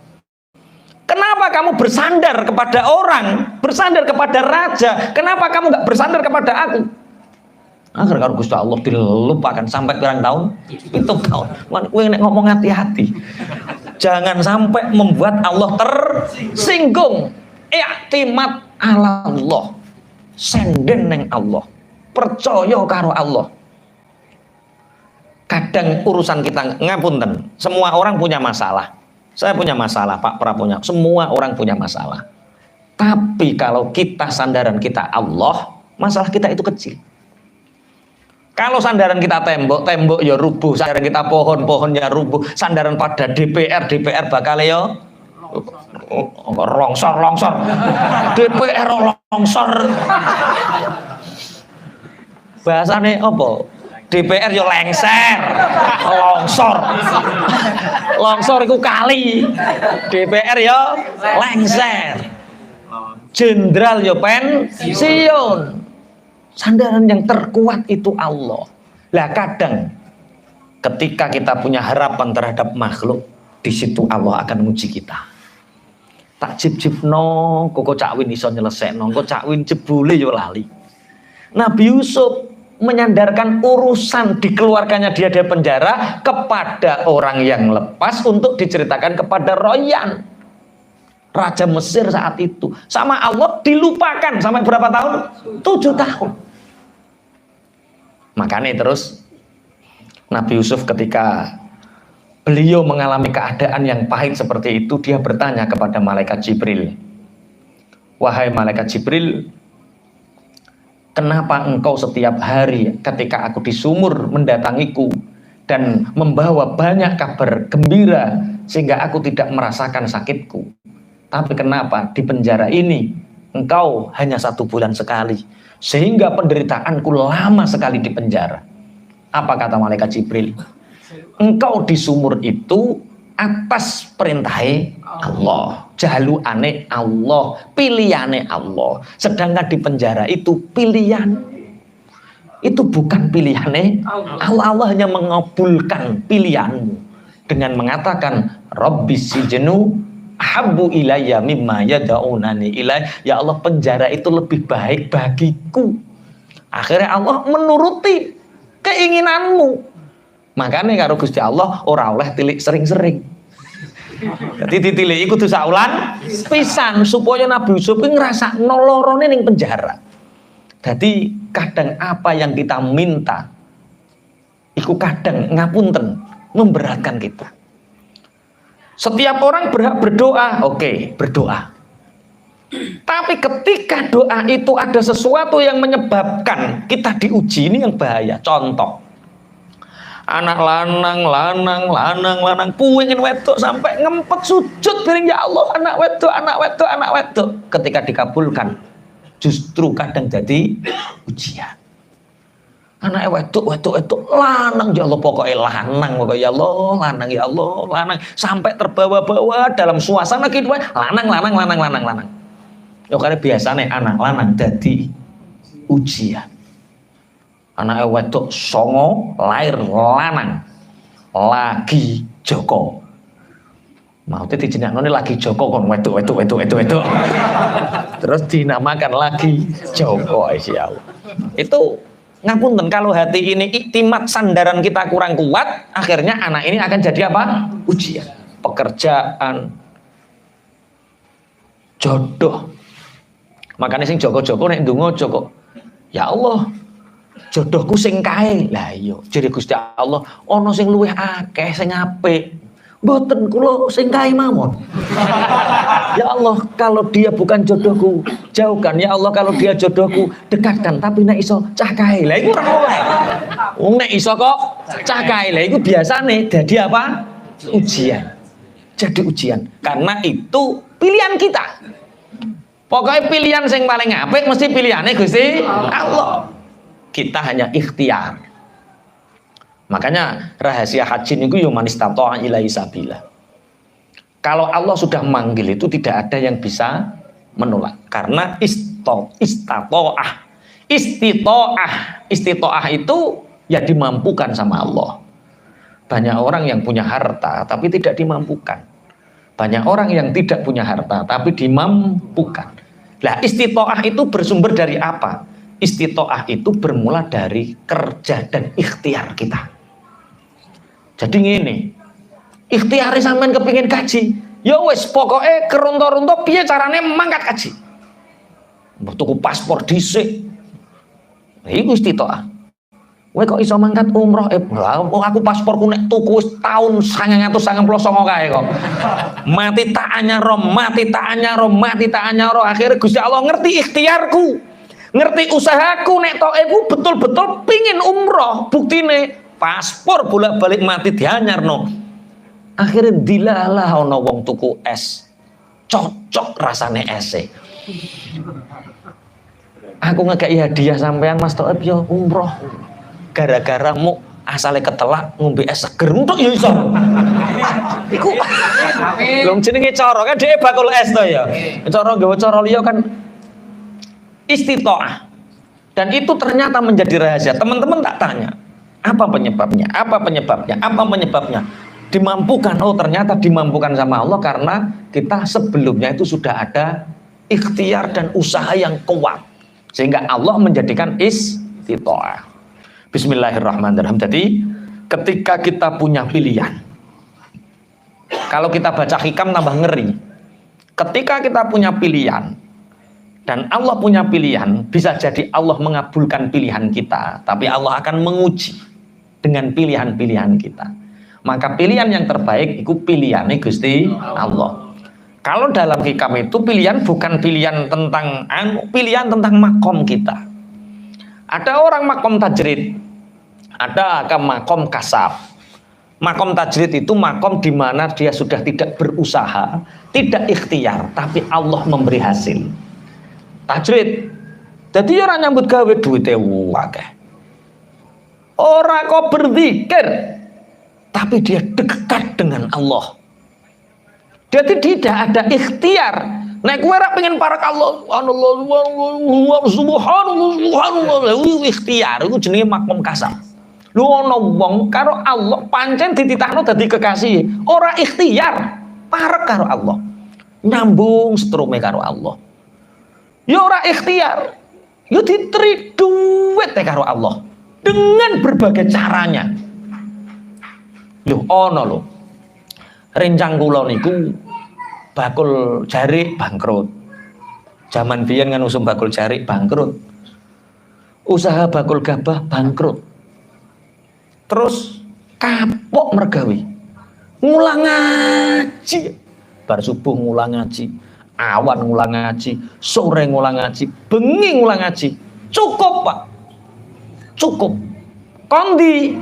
Kenapa kamu bersandar kepada orang, bersandar kepada raja? Kenapa kamu nggak bersandar kepada aku? Agar kalau Gusti Allah dilupakan sampai berapa tahun? 7 tahun. Kowe nek ngomong hati-hati. Jangan sampai membuat Allah tersinggung. I'timad ala Allah. Senden neng Allah. Percaya karo Allah. Kadang urusan kita ngapunten. Semua orang punya masalah. Saya punya masalah, Pak Pra punya. Semua orang punya masalah. Tapi kalau kita sandaran kita Allah, masalah kita itu kecil. Kalau sandaran kita tembok, tembok ya rubuh. Sandaran kita pohon, pohon ya rubuh. Sandaran pada DPR, DPR bakal ya longsor, longsor. DPR longsor. Bahasane apa? DPR ya lengser, longsor. Longsor itu kali. DPR ya lengser. Jenderal ya pensiun. Sandaran yang terkuat itu Allah. Lah kadang ketika kita punya harapan terhadap makhluk, di situ Allah akan menguji kita. Tak jib-jibno, kok cakwin iso nyelesekno, kok cakwin jebule yo lali. Nabi Yusuf menyandarkan urusan dikeluarkannya dia dari penjara kepada orang yang lepas untuk diceritakan kepada Royan, Raja Mesir saat itu. Sama Allah dilupakan sampai berapa tahun? 7 tahun. Makanya terus Nabi Yusuf ketika beliau mengalami keadaan yang pahit seperti itu, dia bertanya kepada malaikat Jibril, wahai malaikat Jibril, kenapa engkau setiap hari ketika aku di sumur mendatangiku dan membawa banyak kabar gembira sehingga aku tidak merasakan sakitku, tapi kenapa di penjara ini engkau hanya 1 bulan sekali sehingga penderitaanku lama sekali di penjara? Apa kata malaikat Jibril? Engkau di sumur itu atas perintah Allah, jalukane Allah, pilihane Allah. Sedangkan di penjara itu pilihan, itu bukan pilihane Allah. Allah hanya mengabulkan pilihanmu dengan mengatakan Rabbis sijnu ahabbu ilayya mimma yad'unani ilai. Ya Allah, penjara itu lebih baik bagiku. Akhirnya Allah menuruti keinginanmu. Makanya karo Gusti Allah ora oleh tilik sering-sering. Jadi ditilik iku dosa ulan pisan supaya Nabi Yusuf ngerasa nolorone ning penjara. Jadi kadang apa yang kita minta iku kadang ngapunten memberatkan kita. Setiap orang berhak berdoa, oke, berdoa. Tapi ketika doa itu ada sesuatu yang menyebabkan kita diuji, ini yang bahaya. Contoh, anak lanang puingin wedok sampai ngempet sujud piring, ya Allah, anak wedok. Ketika dikabulkan, justru kadang jadi ujian. Anak wedok lanang, ya Allah, pokoknya lanang, ya Allah, lanang, sampai terbawa-bawa dalam suasana kehidupan lanang. Ya karena biasanya anak lanang jadi ujian. Anak wedok songo lahir lanang lagi Joko. Mau dijenengno lagi Joko kon wedok. Terus dinamakan lagi Joko, ya Allah. Itu ngapunten kalau hati ini iktimat sandaran kita kurang kuat, akhirnya anak ini akan jadi apa? Ujian. Pekerjaan, jodoh. Makanya sing Joko-Joko nek ndonga Joko, ya Allah, jodohku sing kae. Lah iya, jare Gusti Allah, ana sing luwih akeh sing apik. Mboten kula sing kae mawon. Ya Allah, kalau dia bukan jodohku, jauhkan. Ya Allah, kalau dia jodohku, dekatkan. Tapi nek iso cah kae. Lah iku ora oleh. Wong nek iso kok cah kae. Lah iku biasane dadi apa? Ujian. Jadi ujian. Karena itu pilihan kita. Pokoknya pilihan yang paling apik mesti pilihannya Gusti Allah. Kita hanya ikhtiar. Makanya rahasia haji niku yo man istata'a ilaihi sabila. Kalau Allah sudah manggil itu tidak ada yang bisa menolak. Karena istitoah itu ya dimampukan sama Allah. Banyak orang yang punya harta tapi tidak dimampukan. Banyak orang yang tidak punya harta tapi dimampukan. Lah istitoah itu bersumber dari apa? Istitoah itu bermula dari kerja dan ikhtiar kita. Jadi ngene, ikhtiari sampean kepingin kaji, ya wis pokoknya keronto-ronto piye carane mangkat kaji. Mbok tuku paspor dhisik. Iku istitoah. Kowe kok iso mangkat umroh? Aku pasporku nek tuku wis taun 1999 kae kok. Mati tak anyaro. Akhirnya Gusti Allah ngerti ikhtiarku. Ngerti usahaku nek tokeku betul-betul pingin umroh. Buktine paspor bolak-balik mati dianyarno. Akhirnya dilalah ana wong tuku es. Cocok rasane ese. Aku ngekei hadiah sampean Mas Toib yo umroh. Gara-gara mu asale ketelak ngombe es seger untuk ya iso. Iku wong jenenge cara kan dhewe bakul es to ya. Cara nggawa cara liya kan istitoah. Dan itu ternyata menjadi rahasia. Teman-teman tak tanya, apa penyebabnya? Dimampukan. Oh, ternyata dimampukan sama Allah karena kita sebelumnya itu sudah ada ikhtiar dan usaha yang kuat. Sehingga Allah menjadikan istitoah. Bismillahirrahmanirrahim. Jadi ketika kita punya pilihan, kalau kita baca hikam tambah ngeri. Ketika kita punya pilihan dan Allah punya pilihan, bisa jadi Allah mengabulkan pilihan kita, tapi Allah akan menguji dengan pilihan-pilihan kita. Maka pilihan yang terbaik itu pilihannya Gusti Allah. Kalau dalam hikam itu pilihan bukan pilihan tentang pilihan tentang makom kita. Ada orang makom tajrid, ada makom kasab. Makom tajrid itu makom di mana dia sudah tidak berusaha, tidak ikhtiar, tapi Allah memberi hasil. Tajrid. Jadi orang nyambut gawe duitnya akeh. Orang kok berzikir, tapi dia dekat dengan Allah. Jadi tidak ada ikhtiar. Nek kowe ora pengen parak Allah, subhanallah, ikhtiar iku jenenge makom kasab. Lho ana wong karo Allah pancen dititahno dadi kekasih, ora ikhtiar, parek karo Allah. Nyambung setrume karo Allah. Ya ora ikhtiar. Ya diteri duit karo Allah dengan berbagai caranya. Lho ana lho. Rencang kula niku bakul jarik bangkrut. Zaman biyen kan usum bakul jarik bangkrut. Usaha bakul gabah bangkrut. Terus kapok mergawe. Ngulang ngaji. Bar subuh ngulang ngaji. awan ngulang ngaji, sore ngulang ngaji, bengi ngulang ngaji. Cukup, Pak. Cukup. Kondi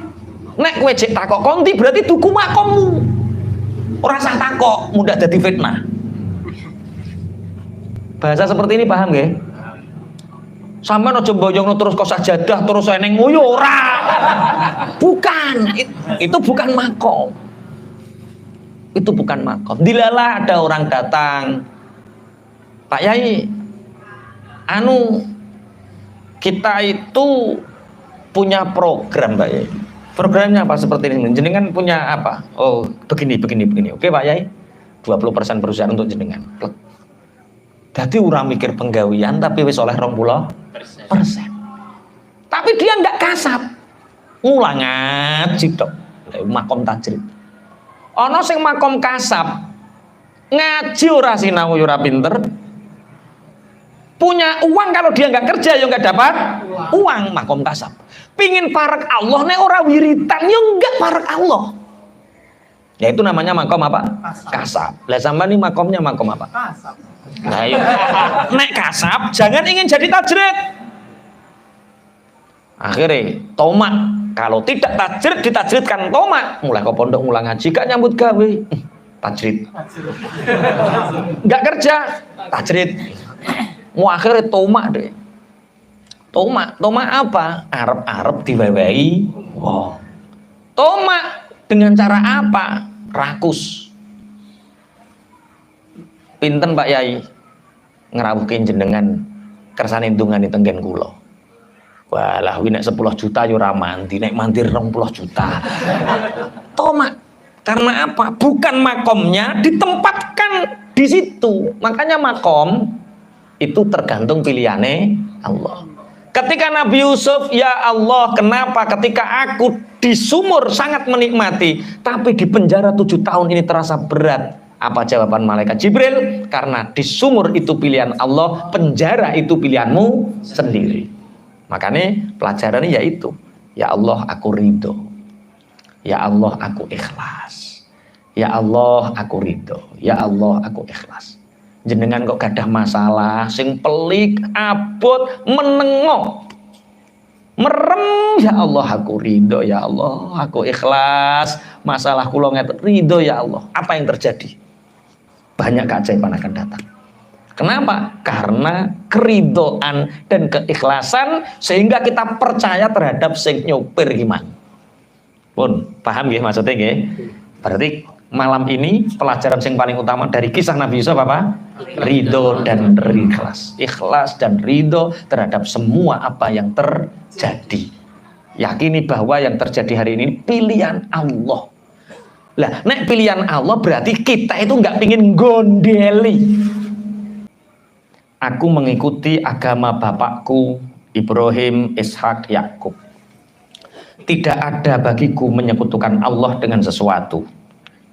nek kowe cek takok kondi berarti duku makommu. Ora sah takok, mudah dadi fitnah. Bahasa seperti ini paham nggih? Sampeyan aja mboyongno terus kok sajadah terus eneng ngoyo ora. Bukan, itu bukan makom. Itu bukan makom. Dilalah ada orang datang, Pak Yai, kita itu punya program, Pak Yai. Programnya apa seperti ini? Jenengan punya apa? Oh, begini. Oke, Pak Yai. 20% perusahaan untuk jenengan. Jadi orang mikir penggawian tapi wis oleh 20%. Tapi dia enggak kasap. Ngulang ngaji tok. Makom tajrid. Ana sing makom kasap. Ngaji ora sinau ora pinter. Punya uang kalau dia enggak kerja ya enggak dapat uang, makom kasap. Pingin parek Allah nek ora wiritan ya enggak parek Allah. Ya itu namanya makom apa? Kasap. Lah sampean ini makomnya makom apa? Kasap. Nah, yuk. Nek kasap jangan ingin jadi tajrid. Akhirnya tomak. Kalau tidak tajrid ditajridkan tomak. Mulai ke pondok ngulang ngaji gak nyambut gawe. Tajrid. Gak kerja tajrid. Mau akhirnya tomak deh. Tomak apa? Arep diwewehi. Wow. Tomak dengan cara apa? Rakus. Pinten Pak Yai ngerawuhin jenengan kersane ndungane tenggen kula. Walah wi nek 10 juta yo ora mandi, nek mandi 20 juta. Tomak. Karena apa? Bukan makomnya ditempatkan di situ. Makanya makom itu tergantung pilihannya Allah. Ketika Nabi Yusuf, ya Allah, kenapa ketika aku di sumur sangat menikmati, tapi di penjara 7 tahun ini terasa berat? Apa jawaban malaikat Jibril? Karena di sumur itu pilihan Allah, penjara itu pilihanmu sendiri. Makanya pelajarannya yaitu, ya Allah aku ridho, ya Allah aku ikhlas, ya Allah aku ridho, ya Allah aku ikhlas. Jenengan kok gadah masalah sing pelik, abot, menengok, merem, ya Allah aku ridho, ya Allah aku ikhlas, masalah kula ngeten ridho ya Allah. Apa yang terjadi? Banyak keajaiban akan datang. Kenapa? Karena keridhaan dan keikhlasan sehingga kita percaya terhadap sing nyopir iman. Pun paham ya maksudnya nggih? Berarti malam ini pelajaran yang paling utama dari kisah Nabi Yusuf apa? Ridho dan ikhlas. Ikhlas dan ridho terhadap semua apa yang terjadi. Yakini bahwa yang terjadi hari ini pilihan Allah. Lah, nek pilihan Allah berarti kita itu nggak pingin gondeli. Aku mengikuti agama bapakku Ibrahim, Ishak, Yakub. Tidak ada bagiku menyekutukan Allah dengan sesuatu.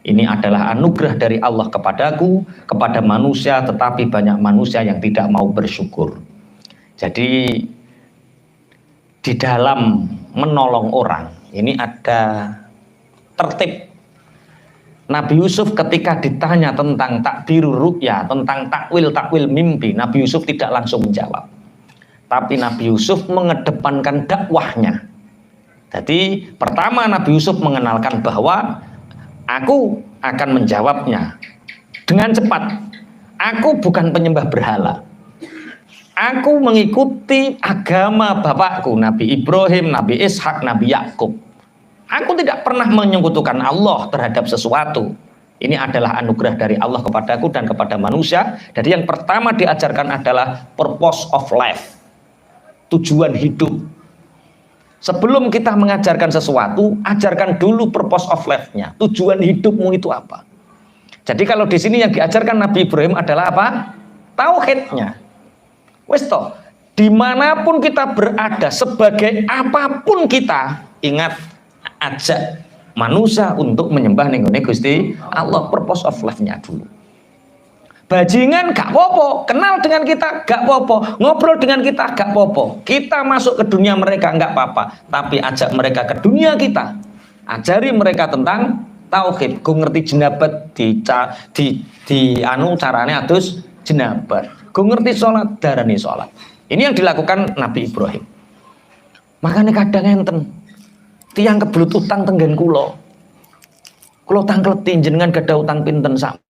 Ini adalah anugerah dari Allah kepadaku, kepada manusia, tetapi banyak manusia yang tidak mau bersyukur. Jadi di dalam menolong orang ini ada tertib. Nabi Yusuf ketika ditanya tentang takbirur ru'ya, tentang takwil mimpi, Nabi Yusuf tidak langsung menjawab. Tapi Nabi Yusuf mengedepankan dakwahnya. Jadi pertama Nabi Yusuf mengenalkan bahwa aku akan menjawabnya dengan cepat. Aku bukan penyembah berhala. Aku mengikuti agama bapakku, Nabi Ibrahim, Nabi Ishak, Nabi Yakub. Aku tidak pernah menyekutukan Allah terhadap sesuatu. Ini adalah anugerah dari Allah kepadaku dan kepada manusia. Jadi yang pertama diajarkan adalah purpose of life. Tujuan hidup. Sebelum kita mengajarkan sesuatu, ajarkan dulu purpose of life-nya. Tujuan hidupmu itu apa? Jadi kalau di sini yang diajarkan Nabi Ibrahim adalah apa? Tauhidnya. Wes toh, dimanapun kita berada, sebagai apapun kita, ingat, ajak manusia untuk menyembah nenggone Gusti Allah. Purpose of life-nya dulu. Bajingan gak popo, kenal dengan kita gak popo, ngobrol dengan kita gak popo. Kita masuk ke dunia mereka gak apa-apa, tapi ajak mereka ke dunia kita. Ajari mereka tentang tauhid. Ku ngerti jenabat di anu carane adus jenabar. Go ngerti sholat, darani sholat. Ini yang dilakukan Nabi Ibrahim. Makanya kadang enten tiang kebelut utang tenggen kulo tangkleti jenengan gadah utang pinten sak.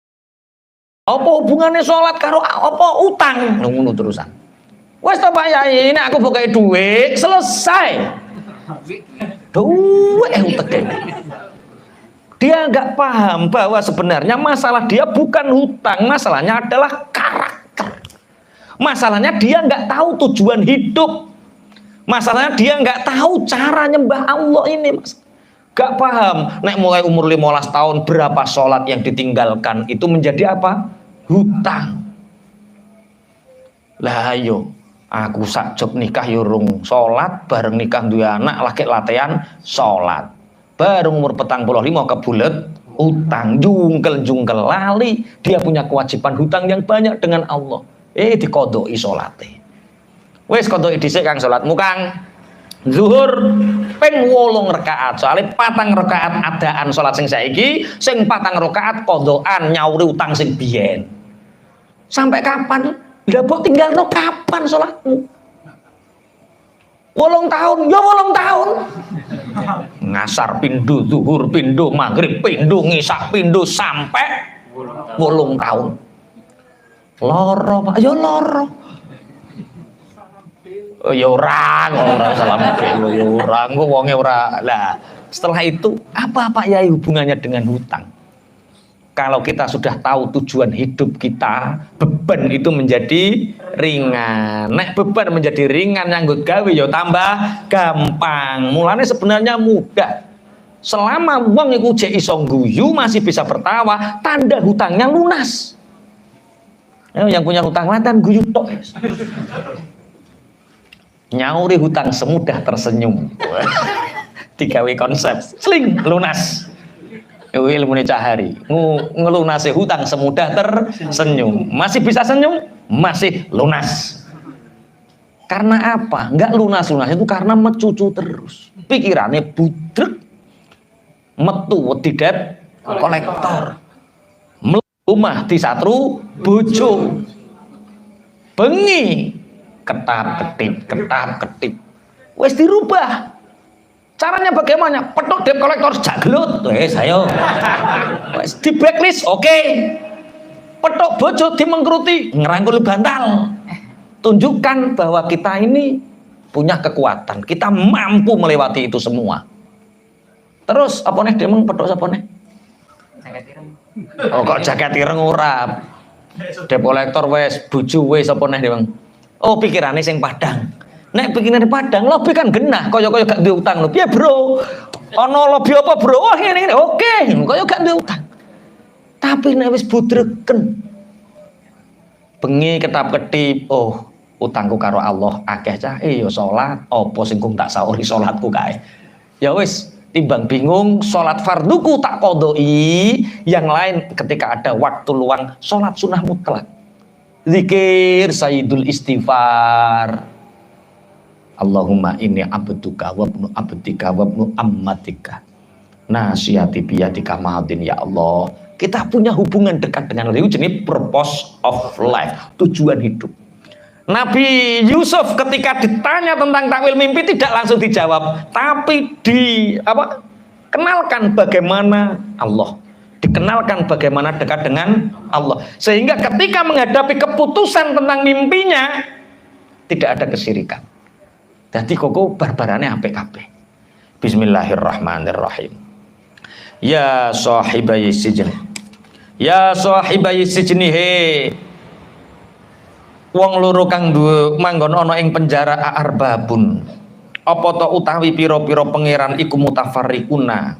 Apa hubungannya sholat karo apa utang? Ngono terusan. Wes to Pak Yai, ini aku bukai duit, selesai. Duit uteke. Dia nggak paham bahwa sebenarnya masalah dia bukan hutang, masalahnya adalah karakter. Masalahnya dia nggak tahu tujuan hidup. Masalahnya dia nggak tahu cara nyembah Allah ini, Mas. Gak paham. Nek mulai umur 15 tahun berapa sholat yang ditinggalkan itu menjadi apa? Hutang. Lah ayo, aku sakjok nikah yurung sholat, bareng nikah duwe anak laki latihan sholat. Bareng umur 45 kebulet utang, jungkel lali, dia punya kewajiban hutang yang banyak dengan Allah. Dikodoi sholate. Wes kodoi dhisik Kang sholatmu Kang. Zuhur ping 8 rakaat, soalnya 4 rakaat adaan sholat sing saiki, sing 4 rakaat kodoan nyauri utang sing biyen. Sampai kapan? Lah mbok tinggalno kapan sholatmu? 8 tahun, ya 8 tahun. Ngasar pindho, zuhur pindho, maghrib pindho, ngisak pindho sampai 8 tahun. Loro Pak, ya loro. Oh ya ora salam ya ora engko wonge ora. Lah, setelah itu apa Pak Yai hubungannya dengan hutang? Kalau kita sudah tahu tujuan hidup kita, beban itu menjadi ringan. Nek beban menjadi ringan nyanggut gawe ya tambah gampang. Mulane sebenarnya mudah. Selama wong iku jek iso guyu masih bisa bertawa, tanda hutangnya lunas. Yang punya hutang latan guyu tok. Nyauri hutang semudah tersenyum. Digawe konsep sling lunas. Ilmu cahari ngelunasi hutang semudah tersenyum. Masih bisa senyum, masih lunas. Karena apa? Enggak lunas itu karena mecucu terus. Pikirannya budrek, metu tidak kolektor. Rumah di satru bojo. Bengi ketap ketip. Wes dirubah. Caranya bagaimana? Petuk debt collector jaglut. Ayo. Wes di blacklist, oke. Petuk bojo dimengkruti, ngerangkul bantal. Tunjukkan bahwa kita ini punya kekuatan. Kita mampu melewati itu semua. Terus apa nih demeng petuk sapa nih? Oh kok jaket ireng ora. Debt collector wes bojo wes apa nih demeng? Oh pikirannya sing padang. Nek pikirannya padang, lebih kan genah. Kaya gak duwe utang lho. Piye bro? Ana lebih apa bro? Wah ngene. Oke, kaya gak duwe utang. Tapi nek wis budreken. Bengi ketap-ketip, oh utangku karo Allah akeh cah. Ya salat, apa sing kung tak sauri salatku kae. Ya wis, timbang bingung salat farduku tak qodoi, yang lain ketika ada waktu luang salat sunah mutlak. Zikir sayyidul istighfar. Allahumma inni abduka wa ibnu abdika wa ibnu ammatika nasiyati biyadika madin ya Allah. Kita punya hubungan dekat dengan Allah, jenis purpose of life, tujuan hidup. Nabi Yusuf ketika ditanya tentang takwil mimpi tidak langsung dijawab, tapi kenalkan bagaimana Allah, dikenalkan bagaimana dekat dengan Allah, sehingga ketika menghadapi keputusan tentang mimpinya tidak ada kesyirikan. Jadi koko barbarane apik-apik. Bismillahirrahmanirrahim. Ya sahibai sijin. Ya sahibai sijni he. Wong loro kang duwe manggon ana ing penjara arbabun. Apa to utawi pira-pira pangeran iku mutafarriquna.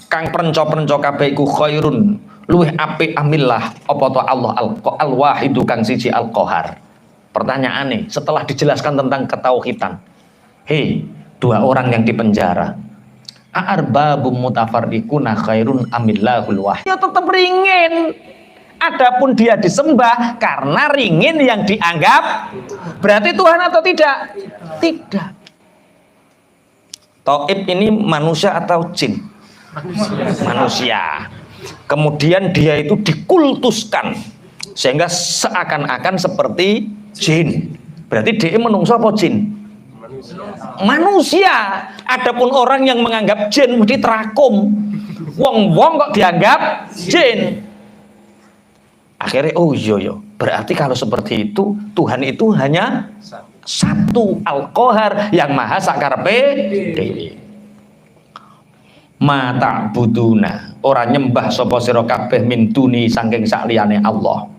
Kang prenca-prenca kabeh iku khairun. Luwih apik amillah apa to Allah al-wahidu kang siji al-qahar. Pertanyaane setelah dijelaskan tentang ketauhidan. Hei, 2 orang yang di penjara. Arbabum mutafarriquna khairun amillahul wahid. Ya tetap ringin. Adapun dia disembah karena ringin yang dianggap. Berarti Tuhan atau tidak? Tidak. Taib ini manusia atau jin? Manusia. Kemudian dia itu dikultuskan Sehingga seakan-akan seperti jin. Berarti dia menungso apa jin? Manusia. Adapun orang yang menganggap jin mesti terakum. Wong-wong kok dianggap jin. Akhirnya oh iya. Berarti kalau seperti itu Tuhan itu hanya satu, Al-Qahar, yang maha sakarepe dhewe. Mata buduna, orang nyembah sapa sira kabeh min duni saking sakliyane Allah.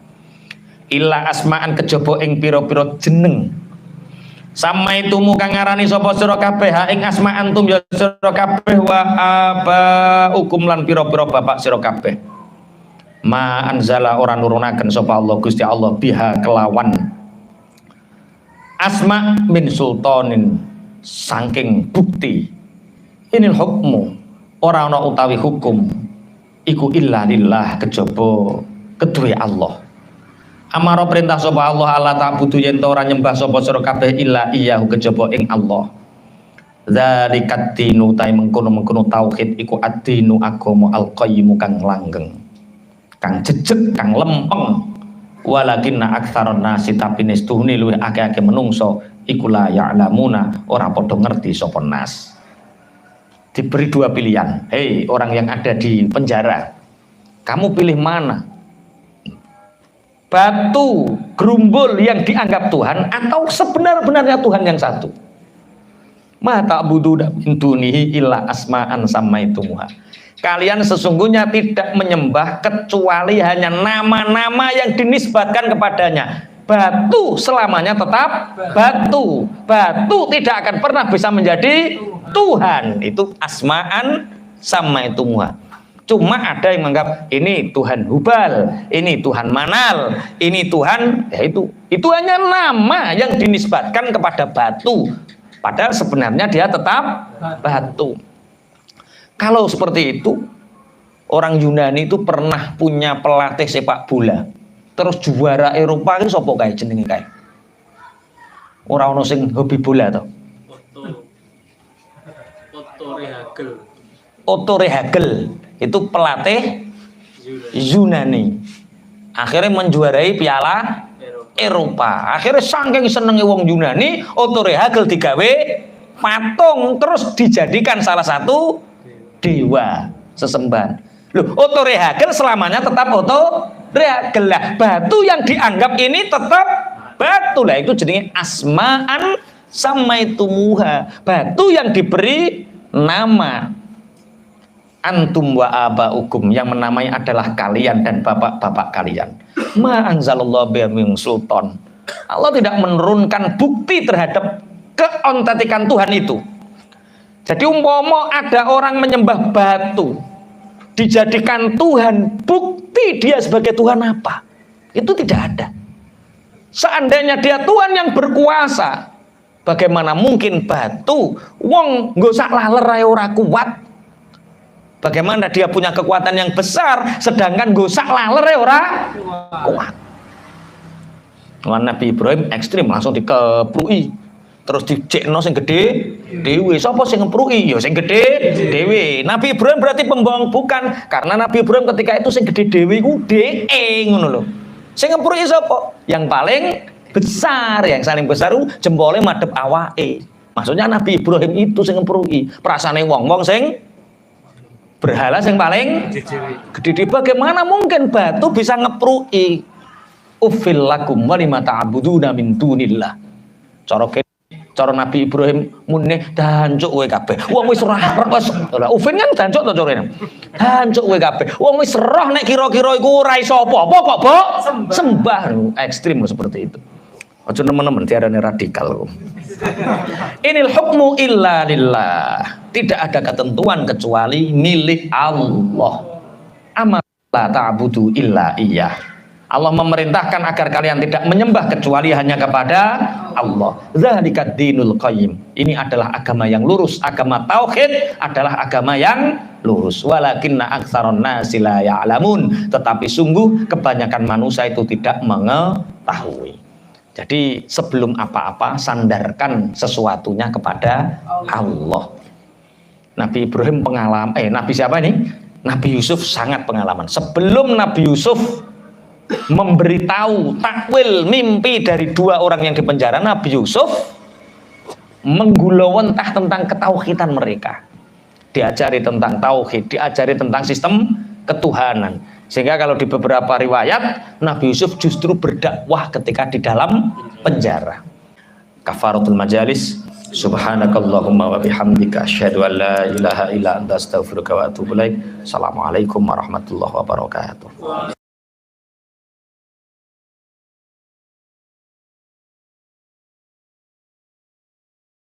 Illa asma'an kejaba ing pira-pira jeneng. Sama itu kang ngarani sapa sira kabeh ha ing asma antum ya sira kabeh wa aba hukum lan pira-pira bapak sira kabeh. Ma anzala ora nurunaken sapa Allah Gusti Allah biha kelawan asma min sultanin saking bukti. Inil hukmu ora ana utawi hukum iku illa lillah kejaba kedue Allah. Amara perintah sapa Allah Allah ta'budu yen ora nyembah sapa sira kabeh illa iyyahu kejaba ing Allah. Zalikat dinu ta mengkono-mengkono tauhid iku ad-dinu agama al-qayyim kang langgeng. Kang jejeg, kang lempeng. Walakinna aktsaron nasi tapi nestuhune luwih akeh-akeh menungso iku la ya'lamuna ora padha ngerti sapa nas. Diberi dua pilihan. Hei orang yang ada di penjara, kamu pilih mana? Batu gerumbul yang dianggap Tuhan atau sebenar-benarnya Tuhan yang satu? Ma ta'budu min dunihi illa asma'an sammaitumuha. Kalian sesungguhnya tidak menyembah kecuali hanya nama-nama yang dinisbatkan kepadanya. Batu selamanya tetap batu. Batu tidak akan pernah bisa menjadi Tuhan. Itu asma'an sammaitumuha. Cuma ada yang menganggap ini Tuhan Hubal, ini Tuhan Manal, ini Tuhan, ya itu hanya nama yang dinisbatkan kepada batu. Padahal sebenarnya dia tetap batu. Kalau seperti itu, orang Yunani itu pernah punya pelatih sepak bola. Terus juara Eropa itu sapa kae jenenge kae? Ora ono sing hobi bola to. Otto Rehagel itu pelatih Yunani. Akhirnya menjuarai piala Eropa. Akhirnya saking senenge wong Yunani, Otto Rehagel digawe patung terus dijadikan salah satu dewa sesembahan. Loh, Otto Rehagel selamanya tetap Otto Rehagel lah. Batu yang dianggap ini tetap batu lah. Itu jadinya asma'an sammaitumuha. Batu yang diberi nama. Antum wa aba'ukum, yang menamai adalah kalian dan bapak-bapak kalian. Ma anzalallahu biha min sultan. Allah tidak menurunkan bukti terhadap keontentikan Tuhan itu. Jadi umpama ada orang menyembah batu dijadikan Tuhan, bukti dia sebagai Tuhan apa? Itu tidak ada. Seandainya dia Tuhan yang berkuasa, bagaimana mungkin batu wong nggo sak laler ae ora kuat? Bagaimana dia punya kekuatan yang besar sedangkan gosak laler ora kuat. Nabi Ibrahim ekstrim, langsung dikeplui. Terus dicekno sing gede dhewe. Sapa sing ngepruki? Ya sing gede dhewe. Nabi Ibrahim berarti pembohong bukan? Karena Nabi Ibrahim ketika itu sing gede dhewe iku dhek ngono lho. Sing ngepruki sapa? Yang paling besar, yang saling besar itu jempolnya madhep awake. Maksudnya Nabi Ibrahim itu sing ngepruki. Perasane wong-wong sing berhala yang paling gede. Bagaimana mungkin batu bisa ngepruki? Uffil lakum wa lima ta'buduna min dunillah. Cara Nabi Ibrahim mune dancuk kowe kabeh. Wong wis roh wis ufin kan dancuk to carane. Dancuk kowe kabeh. Wong wis roh nek kira-kira iku ora iso apa-apa kok mbok sembah. Ekstrim seperti itu. Aja nemen-nemen diarani radikal. Inil hukmu illa lillah. Tidak ada ketentuan kecuali milik Allah. Amala ta'budu illa iyyah. Allah memerintahkan agar kalian tidak menyembah kecuali hanya kepada Allah. Dzalikat dinul qayyim. Ini adalah agama yang lurus. Agama tauhid adalah agama yang lurus. Walakinna aktsaron nasi la ya'lamun. Tetapi sungguh kebanyakan manusia itu tidak mengetahui. Jadi sebelum apa-apa sandarkan sesuatunya kepada Allah. Nabi Ibrahim pengalaman, Nabi siapa ini? Nabi Yusuf sangat pengalaman. Sebelum Nabi Yusuf memberitahu takwil mimpi dari dua orang yang dipenjara, Nabi Yusuf menggulawentah tentang ketauhidan mereka, diajari tentang tauhid, diajari tentang sistem ketuhanan. Sehingga kalau di beberapa riwayat Nabi Yusuf justru berdakwah ketika di dalam penjara. Kafaratul majalis. Subhanakallahumma wa bihamdika asyhadu an la ilaha illa anta astaghfiruka wa atubu ilaik. Assalamualaikum warahmatullahi wabarakatuh.